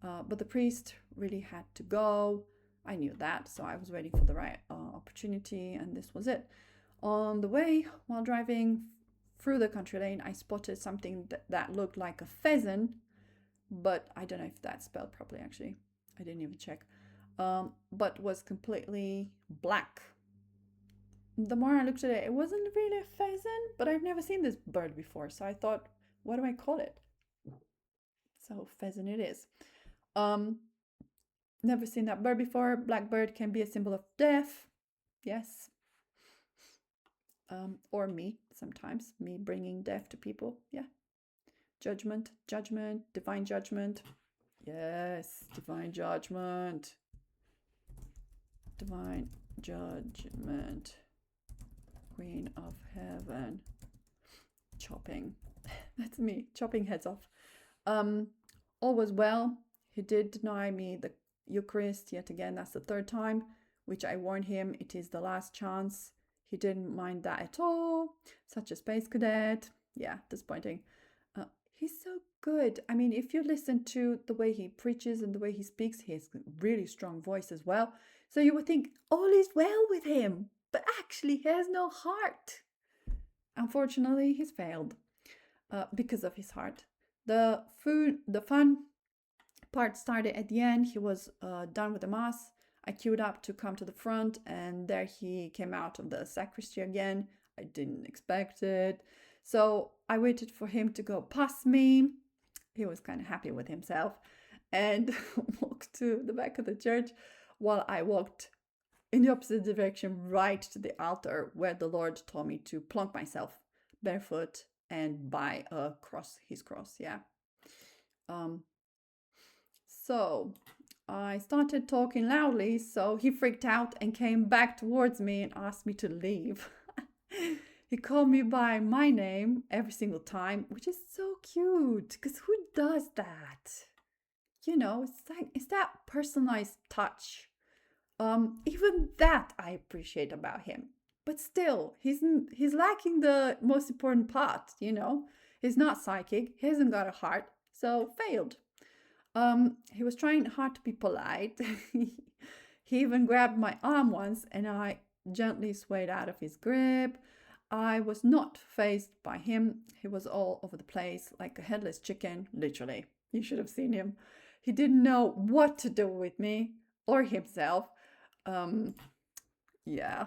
But the priest really had to go. I knew that, so I was waiting for the right opportunity, and this was it. On the way, while driving through the country lane, I spotted something that looked like a pheasant, but I don't know if that's spelled properly, actually. I didn't even check. But was completely black. The more I looked at it, it wasn't really a pheasant, but I've never seen this bird before, so I thought, what do I call it? So pheasant it is. Never seen that bird before. Blackbird can be a symbol of death. Yes. Or me, sometimes. Me bringing death to people. Yeah. Judgment, divine judgment. Yes, divine judgment. Divine judgment. Queen of heaven. Chopping. That's me, chopping heads off. All was well. He did deny me the Eucharist yet again. That's the third time, which I warned him it is the last chance. He didn't mind that at all. Such a space cadet. Yeah, disappointing. He's so good. I mean, if you listen to the way he preaches and the way he speaks, he has a really strong voice as well. So you would think all is well with him, but actually he has no heart. Unfortunately, he's failed because of his heart. The fun part started at the end. He was done with the mass. I queued up to come to the front, and there he came out of the sacristy again. I didn't expect it. So I waited for him to go past me. He was kind of happy with himself and walked to the back of the church while I walked in the opposite direction right to the altar where the Lord told me to plonk myself barefoot and by a cross, his cross. Yeah. So I started talking loudly, so he freaked out and came back towards me and asked me to leave. He called me by my name every single time, which is so cute, because who does that? You know, it's that personalized touch. Even that I appreciate about him. But still, he's lacking the most important part, you know. He's not psychic, he hasn't got a heart, so failed. He was trying hard to be polite. He even grabbed my arm once and I gently swayed out of his grip. I was not fazed by him. He was all over the place like a headless chicken, literally. You should have seen him. He didn't know what to do with me or himself. Yeah,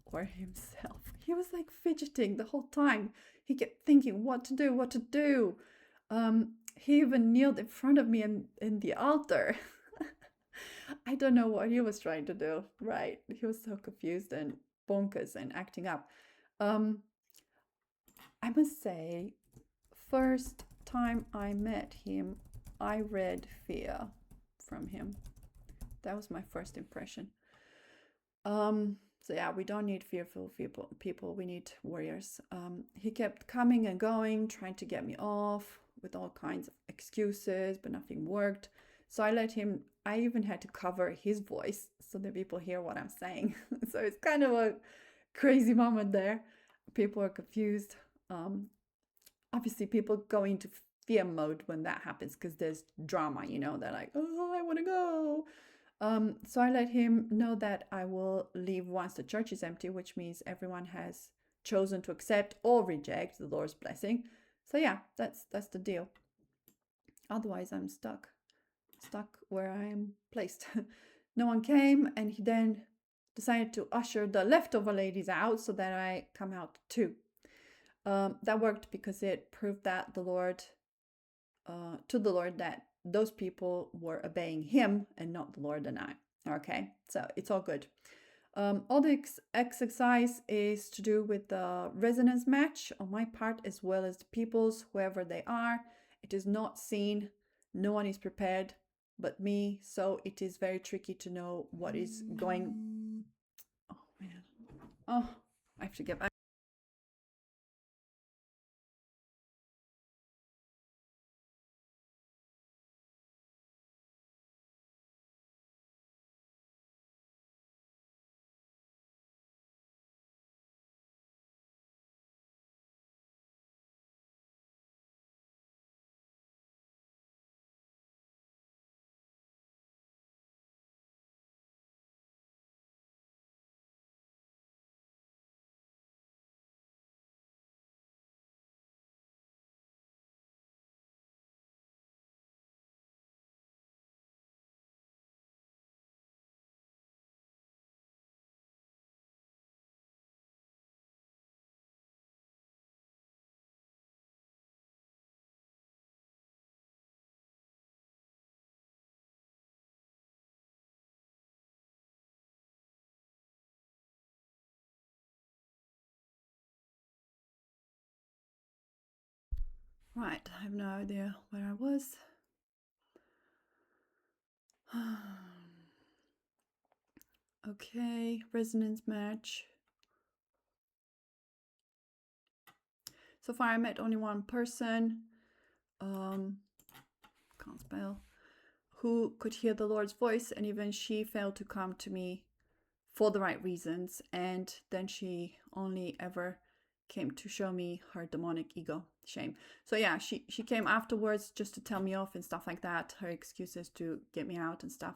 or himself. He was like fidgeting the whole time. He kept thinking what to do. He even kneeled in front of me in the altar. I don't know what he was trying to do, right? He was so confused and bonkers and acting up. I must say, first time I met him, I read fear from him. That was my first impression. So yeah, we don't need fearful people. We need warriors. He kept coming and going, trying to get me off with all kinds of excuses, but nothing worked. So I let him, I even had to cover his voice so that people hear what I'm saying. So it's kind of a crazy moment there. People are confused. Obviously people go into fear mode when that happens because there's drama, you know, they're like, oh, I want to go. So I let him know that I will leave once the church is empty, which means everyone has chosen to accept or reject the Lord's blessing. So yeah, that's the deal. Otherwise I'm stuck where I am placed. No one came, and he then decided to usher the leftover ladies out so that I come out too. That worked because it proved that the Lord that those people were obeying him and not the Lord and I. Okay, so it's all good. All the exercise is to do with the resonance match on my part as well as the people's, whoever they are. It is not seen, no one is prepared but me, so it is very tricky to know what is going. Oh man. Oh, I have to get back. Right, I have no idea where I was. Okay, resonance match. So far I met only one person, can't spell, who could hear the Lord's voice, and even she failed to come to me for the right reasons, and then she only ever came to show me her demonic ego. Shame. So yeah, she came afterwards just to tell me off and stuff like that, her excuses to get me out and stuff.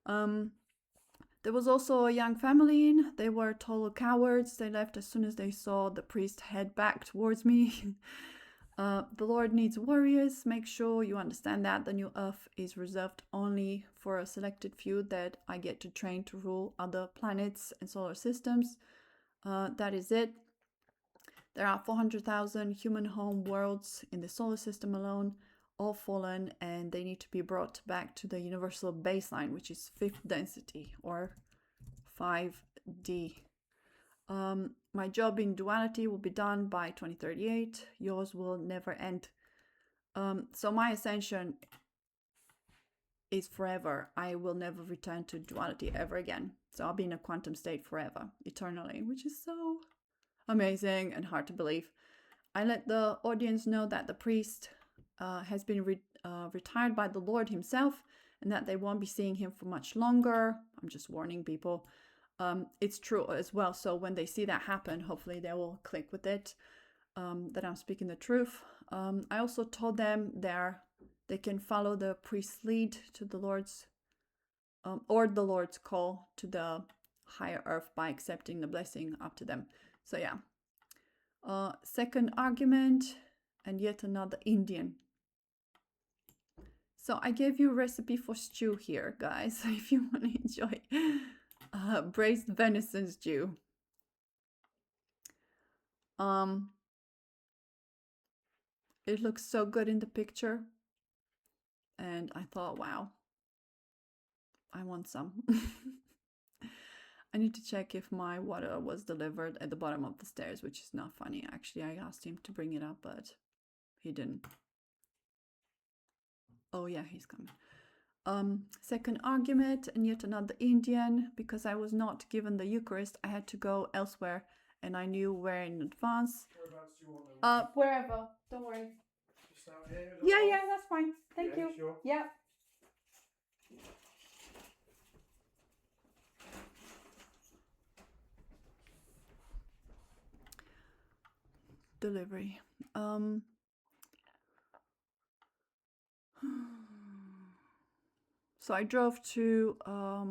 There was also a young family in. They were total cowards. They left as soon as they saw the priest head back towards me. The Lord needs warriors. Make sure you understand that the new earth is reserved only for a selected few that I get to train to rule other planets and solar systems. That is it. There are 400,000 human home worlds in the solar system alone, all fallen, and they need to be brought back to the universal baseline, which is 5th density or 5D. My job in duality will be done by 2038. Yours will never end. So my ascension is forever. I will never return to duality ever again. So I'll be in a quantum state forever, eternally, which is so amazing and hard to believe. I let the audience know that the priest has been retired by the Lord himself, and that they won't be seeing him for much longer. I'm just warning people. It's true as well. So when they see that happen, hopefully they will click with it, that I'm speaking the truth. I also told them they can follow the priest's lead to the Lord's, or the Lord's call to the higher earth by accepting the blessing up to them. So yeah. Second argument, and yet another Indian. So I gave you a recipe for stew here, guys, if you want to enjoy braised venison stew. It looks so good in the picture, and I thought, wow, I want some. I need to check if my water was delivered at the bottom of the stairs, which is not funny. Actually, I asked him to bring it up, but he didn't. Oh yeah, he's coming. Second argument, and yet another Indian. Because I was not given the Eucharist, I had to go elsewhere, and I knew where in advance. Whereabouts do you want them? Wherever. Don't worry. Just out here? Yeah, that's fine. Thank you. Sure. Yeah. Delivery. So I drove to, I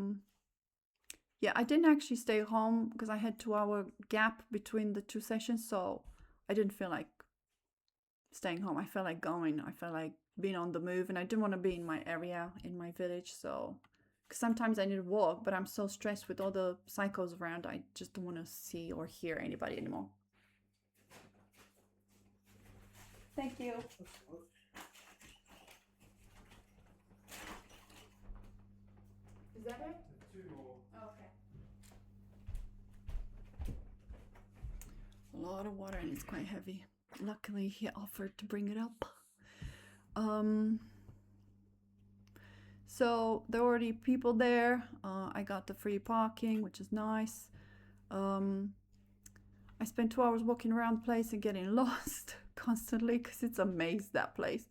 didn't actually stay home because I had 2-hour gap between the two sessions, so I didn't feel like staying home. I felt like going. I felt like being on the move, and I didn't want to be in my area, in my village, so because sometimes I need to walk, but I'm so stressed with all the psychos around, I just don't want to see or hear anybody anymore. Thank you. Is that it? 2 more. Okay. lot of water and it's quite heavy. Luckily, he offered to bring it up. So there were already people there. I got the free parking, which is nice. I spent 2 hours walking around the place and getting lost constantly because it's a maze, that place.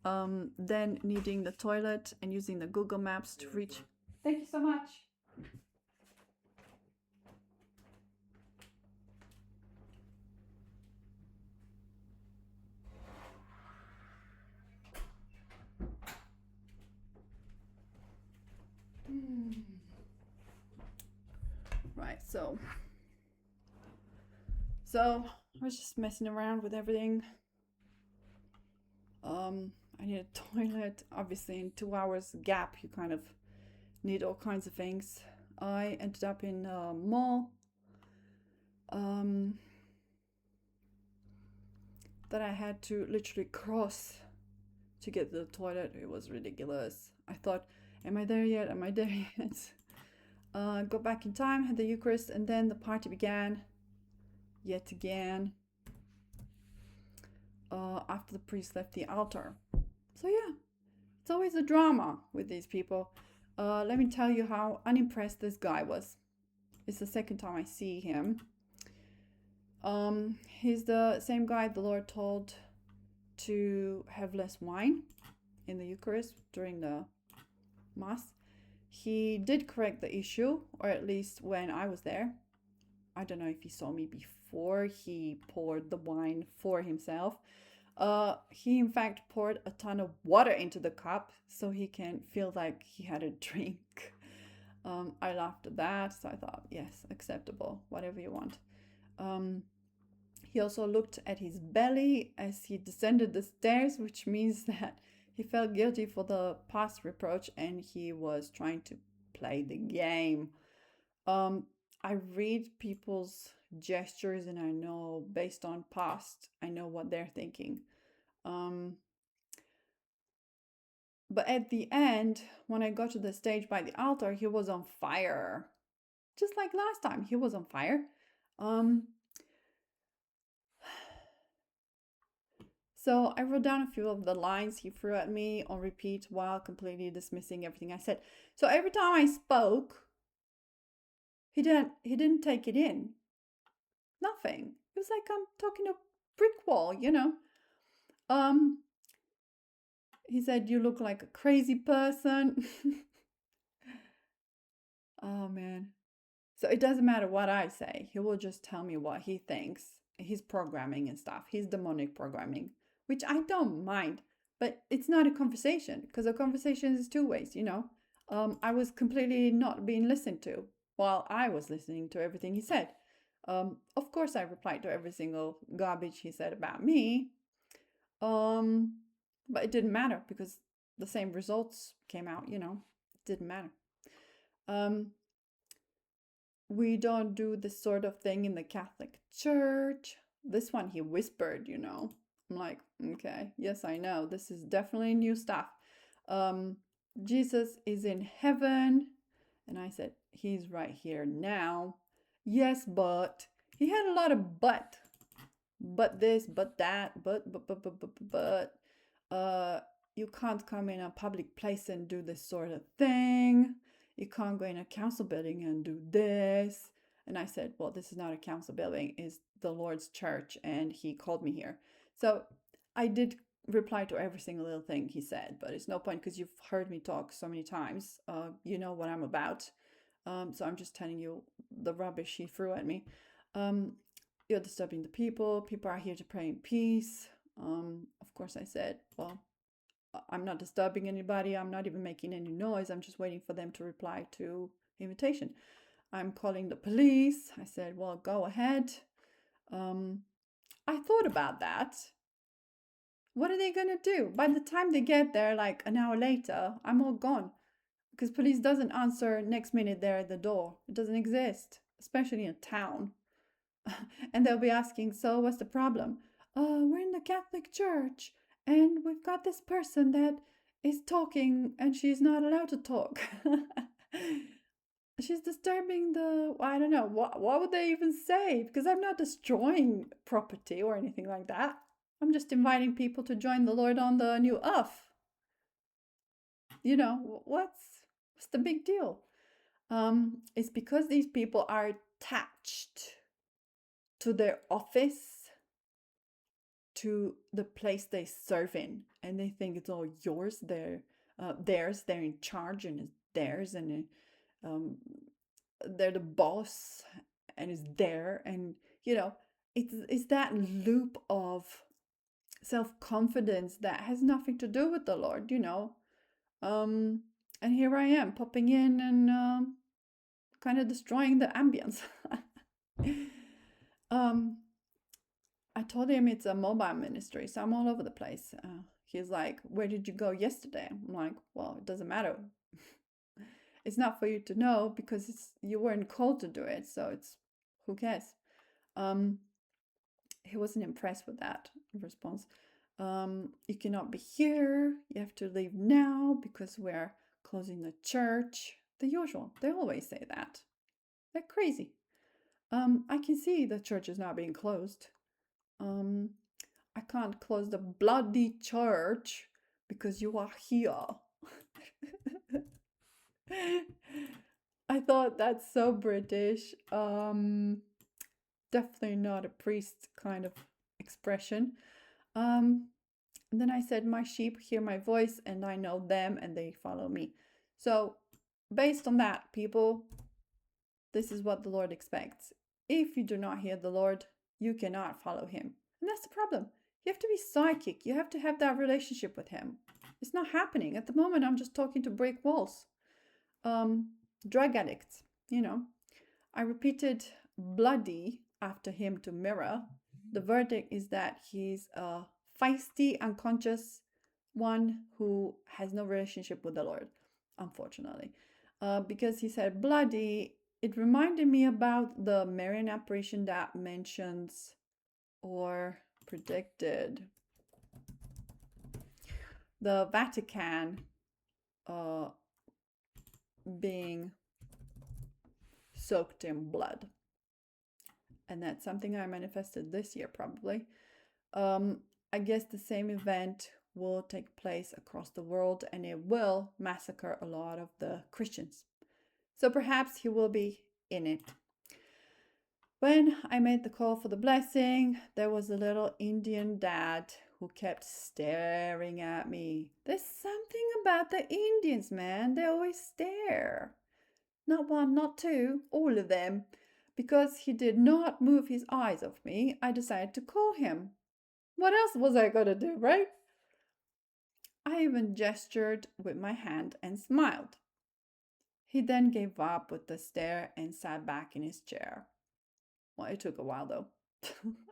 Then needing the toilet and using the Google Maps to reach. Thank you so much. Right, so I was just messing around with everything. I need a toilet. Obviously, in 2 hours gap, you kind of need all kinds of things. I ended up in a mall that I had to literally cross to get to the toilet. It was ridiculous. I thought, am I there yet? Am I there yet? Got back in time, had the Eucharist, and then the party began yet again after the priest left the altar. So yeah, it's always a drama with these people. Let me tell you how unimpressed this guy was. It's the second time I see him. He's the same guy the Lord told to have less wine in the Eucharist during the Mass. He did correct the issue, or at least when I was there. I don't know if he saw me before he poured the wine for himself. He in fact poured a ton of water into the cup so he can feel like he had a drink. I laughed at that, so I thought, yes, acceptable, whatever you want. He also looked at his belly as he descended the stairs, which means that he felt guilty for the past reproach and he was trying to play the game. I read people's gestures and I know based on past, I know what they're thinking. But at the end, when I got to the stage by the altar, he was on fire. Just like last time, he was on fire. So I wrote down a few of the lines he threw at me on repeat while completely dismissing everything I said. So every time I spoke, he didn't take it in. Nothing. It was like I'm talking to a brick wall, you know. He said, "You look like a crazy person." Oh man. So it doesn't matter what I say. He will just tell me what he thinks. His programming and stuff. His demonic programming, which I don't mind. But it's not a conversation because a conversation is two ways, you know. I was completely not being listened to while I was listening to everything he said. Of course, I replied to every single garbage he said about me. But it didn't matter because the same results came out, you know. It didn't matter. We don't do this sort of thing in the Catholic Church. This one he whispered, you know. I'm like, okay, yes, I know. This is definitely new stuff. Jesus is in heaven. And I said, he's right here now. Yes, but he had a lot of but this, but that, but you can't come in a public place and do this sort of thing. You can't go in a council building and do this. And I said, well, this is not a council building, it's the Lord's church, and he called me here. So I did reply to every single little thing he said, but it's no point because you've heard me talk so many times. You know what I'm about. So I'm just telling you the rubbish he threw at me. You're disturbing the people. People are here to pray in peace. Of course, I said, well, I'm not disturbing anybody. I'm not even making any noise. I'm just waiting for them to reply to the invitation. I'm calling the police. I said, well, go ahead. I thought about that. What are they going to do? By the time they get there, like an hour later, I'm all gone. Because police doesn't answer next minute they're at the door. It doesn't exist, especially in a town. And they'll be asking, so what's the problem? We're in the Catholic Church and we've got this person that is talking and she's not allowed to talk. she's disturbing the, I don't know, what would they even say? Because I'm not destroying property or anything like that. I'm just inviting people to join the Lord on the new earth. You know, what's the big deal? It's because these people are attached to their office, to the place they serve in, and they think it's all yours. Theirs. They're in charge, and it's theirs, and they're the boss, and it's there. And you know, it's that loop of self-confidence that has nothing to do with the Lord. You know, and here I am popping in and kind of destroying the ambience. I told him it's a mobile ministry, so I'm all over the place. He's like, "Where did you go yesterday?" I'm like, "Well, it doesn't matter. It's not for you to know because you weren't called to do it, so it's who cares." He wasn't impressed with that response. You cannot be here. You have to leave now because we're closing the church. The usual. They always say that. They're crazy. I can see the church is not being closed. I can't close the bloody church because you are here. I thought that's so British. Definitely not a priest kind of expression. And then I said, my sheep hear my voice and I know them and they follow me. So based on that, people, this is what the Lord expects. If you do not hear the Lord, you cannot follow him. And that's the problem. You have to be psychic. You have to have that relationship with him. It's not happening. At the moment, I'm just talking to brick walls. Drug addicts, you know. I repeated bloody after him to mirror. The verdict is that he's a feisty, unconscious one who has no relationship with the Lord, unfortunately. Because he said bloody, it reminded me about the Marian apparition that mentions or predicted the Vatican being soaked in blood. And that's something I manifested this year, probably. I guess the same event will take place across the world and it will massacre a lot of the Christians. So perhaps he will be in it. When I made the call for the blessing, there was a little Indian dad who kept staring at me. There's something about the Indians, man. They always stare. Not one, not two, all of them. Because he did not move his eyes off me, I decided to call him. What else was I going to do, right? I even gestured with my hand and smiled. He then gave up with the stare and sat back in his chair. Well, it took a while though.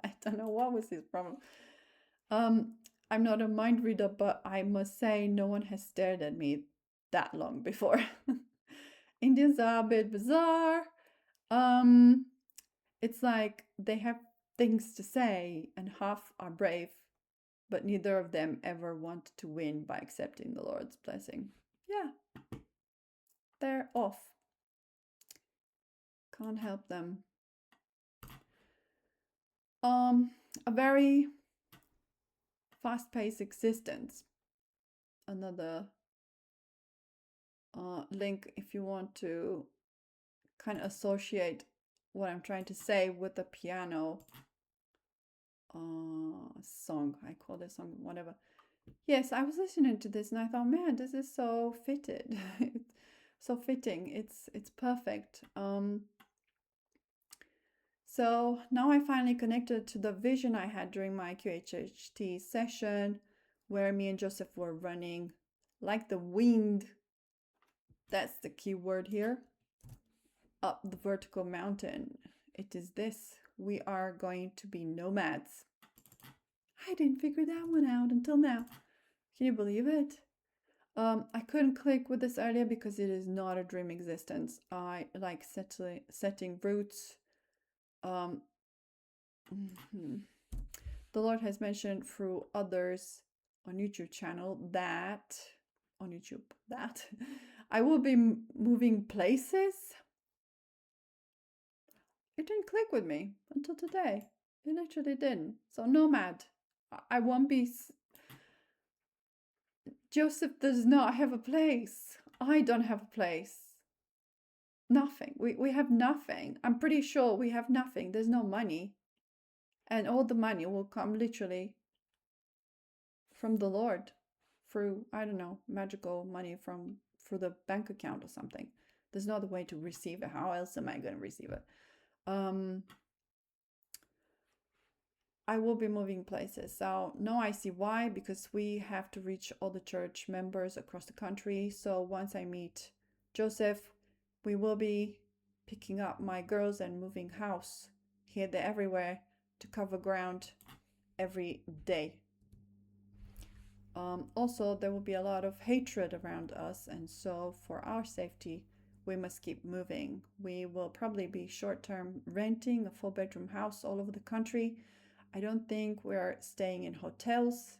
I don't know what was his problem. I'm not a mind reader, but I must say no one has stared at me that long before. Indians are a bit bizarre. It's like they have things to say and half are brave, but neither of them ever want to win by accepting the Lord's blessing. Yeah, they're off. Can't help them. A very fast-paced existence. Another link if you want to kind of associate what I'm trying to say with the piano song. I call this song whatever. Yes, I was listening to this and I thought, man, this is so fitted. It's so fitting. It's perfect. So now I finally connected to the vision I had during my QHHT session where me and Joseph were running like the wind. That's the key word here. Up the vertical mountain. It is this. We are going to be nomads. I didn't figure that one out until now. Can you believe it? I couldn't click with this earlier because it is not a dream existence. I like setting roots. The Lord has mentioned through others on YouTube channel that I will be moving places. It didn't click with me until today. It literally didn't. So, nomad. I won't be. Joseph does not have a place. I don't have a place. Nothing. We have nothing. I'm pretty sure we have nothing. There's no money. And all the money will come literally from the Lord through, I don't know, magical money from through the bank account or something. There's no other way to receive it. How else am I going to receive it? I will be moving places. So now I see why, because we have to reach all the church members across the country. So once I meet Joseph, we will be picking up my girls and moving house here, there, everywhere to cover ground every day. Also, there will be a lot of hatred around us, and so for our safety, we must keep moving. We will probably be short term renting a 4-bedroom house all over the country. I don't think we're staying in hotels.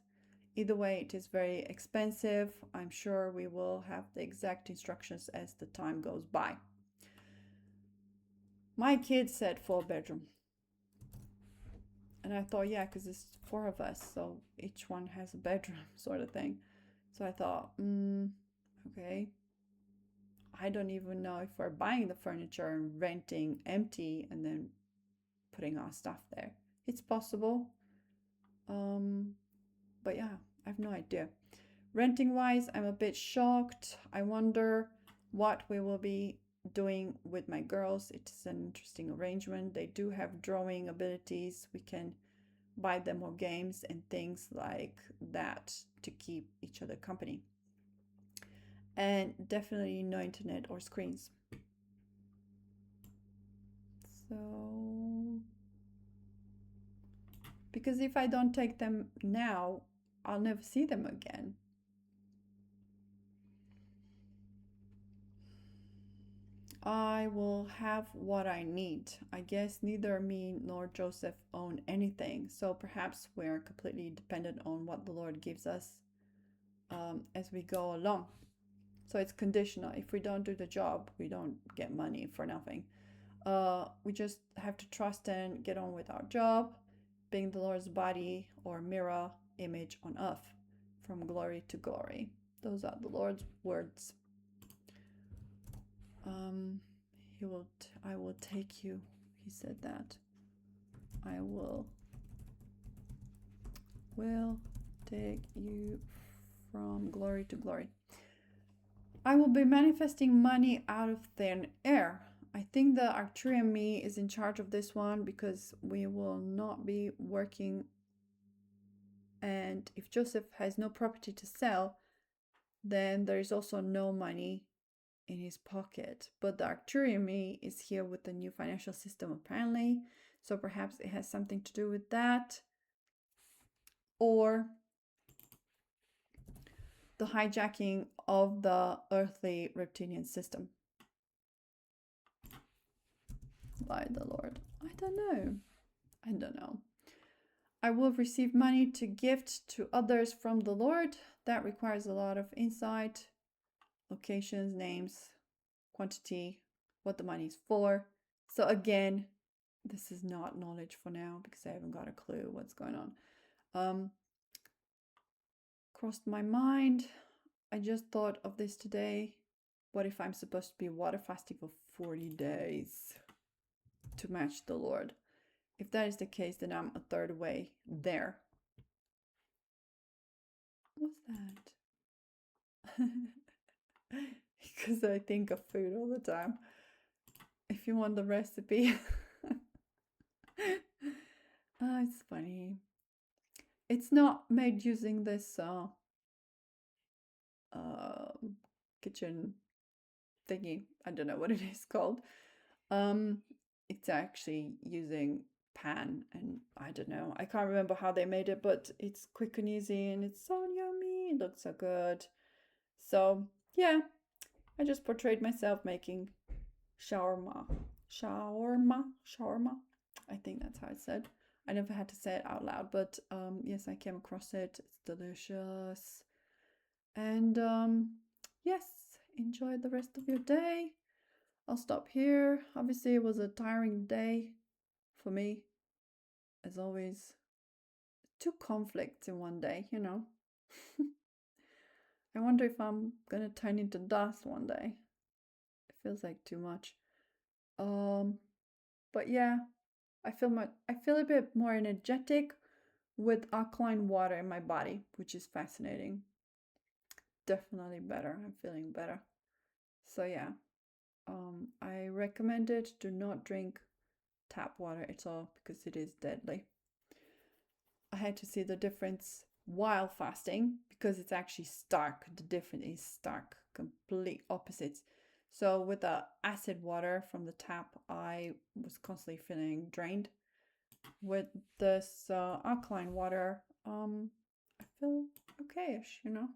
Either way, it is very expensive. I'm sure we will have the exact instructions as the time goes by. My kids said 4-bedroom. And I thought, yeah, because it's 4 of us, so each one has a bedroom, sort of thing. So I thought, okay. I don't even know if we're buying the furniture and renting empty and then putting our stuff there. It's possible. But yeah, I have no idea. Renting wise, I'm a bit shocked. I wonder what we will be doing with my girls. It's an interesting arrangement. They do have drawing abilities. We can buy them more games and things like that to keep each other company. And definitely no internet or screens. So, because if I don't take them now, I'll never see them again. I will have what I need. I guess neither me nor Joseph own anything, so perhaps we're completely dependent on what the Lord gives us as we go along. So it's conditional. If we don't do the job, we don't get money for nothing. We just have to trust and get on with our job, being the Lord's body or mirror image on earth, from glory to glory. Those are the Lord's words. I will take you. He said that. I will take you from glory to glory. I will be manifesting money out of thin air. I think the Arcturian me is in charge of this one because we will not be working. And if Joseph has no property to sell, then there is also no money in his pocket. But the Arcturian me is here with the new financial system apparently. So perhaps it has something to do with that. Or the hijacking of the earthly reptilian system by the Lord. I don't know. I will receive money to gift to others from the Lord. That requires a lot of insight, locations, names, quantity, what the money is for. So again, this is not knowledge for now because I haven't got a clue what's going on. Crossed my mind. I just thought of this today. What if I'm supposed to be water fasting for 40 days to match the Lord? If that is the case, then I'm a third way there. What's that? Because I think of food all the time. If you want the recipe. It's funny. It's not made using this kitchen thingy. I don't know what it is called. It's actually using pan, and I don't know. I can't remember how they made it, but it's quick and easy, and it's so yummy. It looks so good. So yeah, I just portrayed myself making shawarma. I think that's how it's said. I never had to say it out loud, but yes, I came across it. It's delicious. And yes, enjoy the rest of your day. I'll stop here. Obviously, it was a tiring day for me, as always. Two conflicts in one day, you know. I wonder if I'm gonna turn into dust one day. It feels like too much. But yeah, I feel a bit more energetic with alkaline water in my body, which is fascinating. Definitely better. I'm feeling better. So yeah, I recommend it. Do not drink tap water at all because it is deadly. I had to see the difference while fasting because it's actually stark. The difference is stark, complete opposites. So with the acid water from the tap, I was constantly feeling drained. With this alkaline water, I feel okay-ish, you know.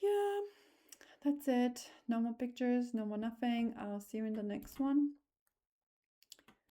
Yeah, that's it. No more pictures, no more nothing. I'll see you in the next one.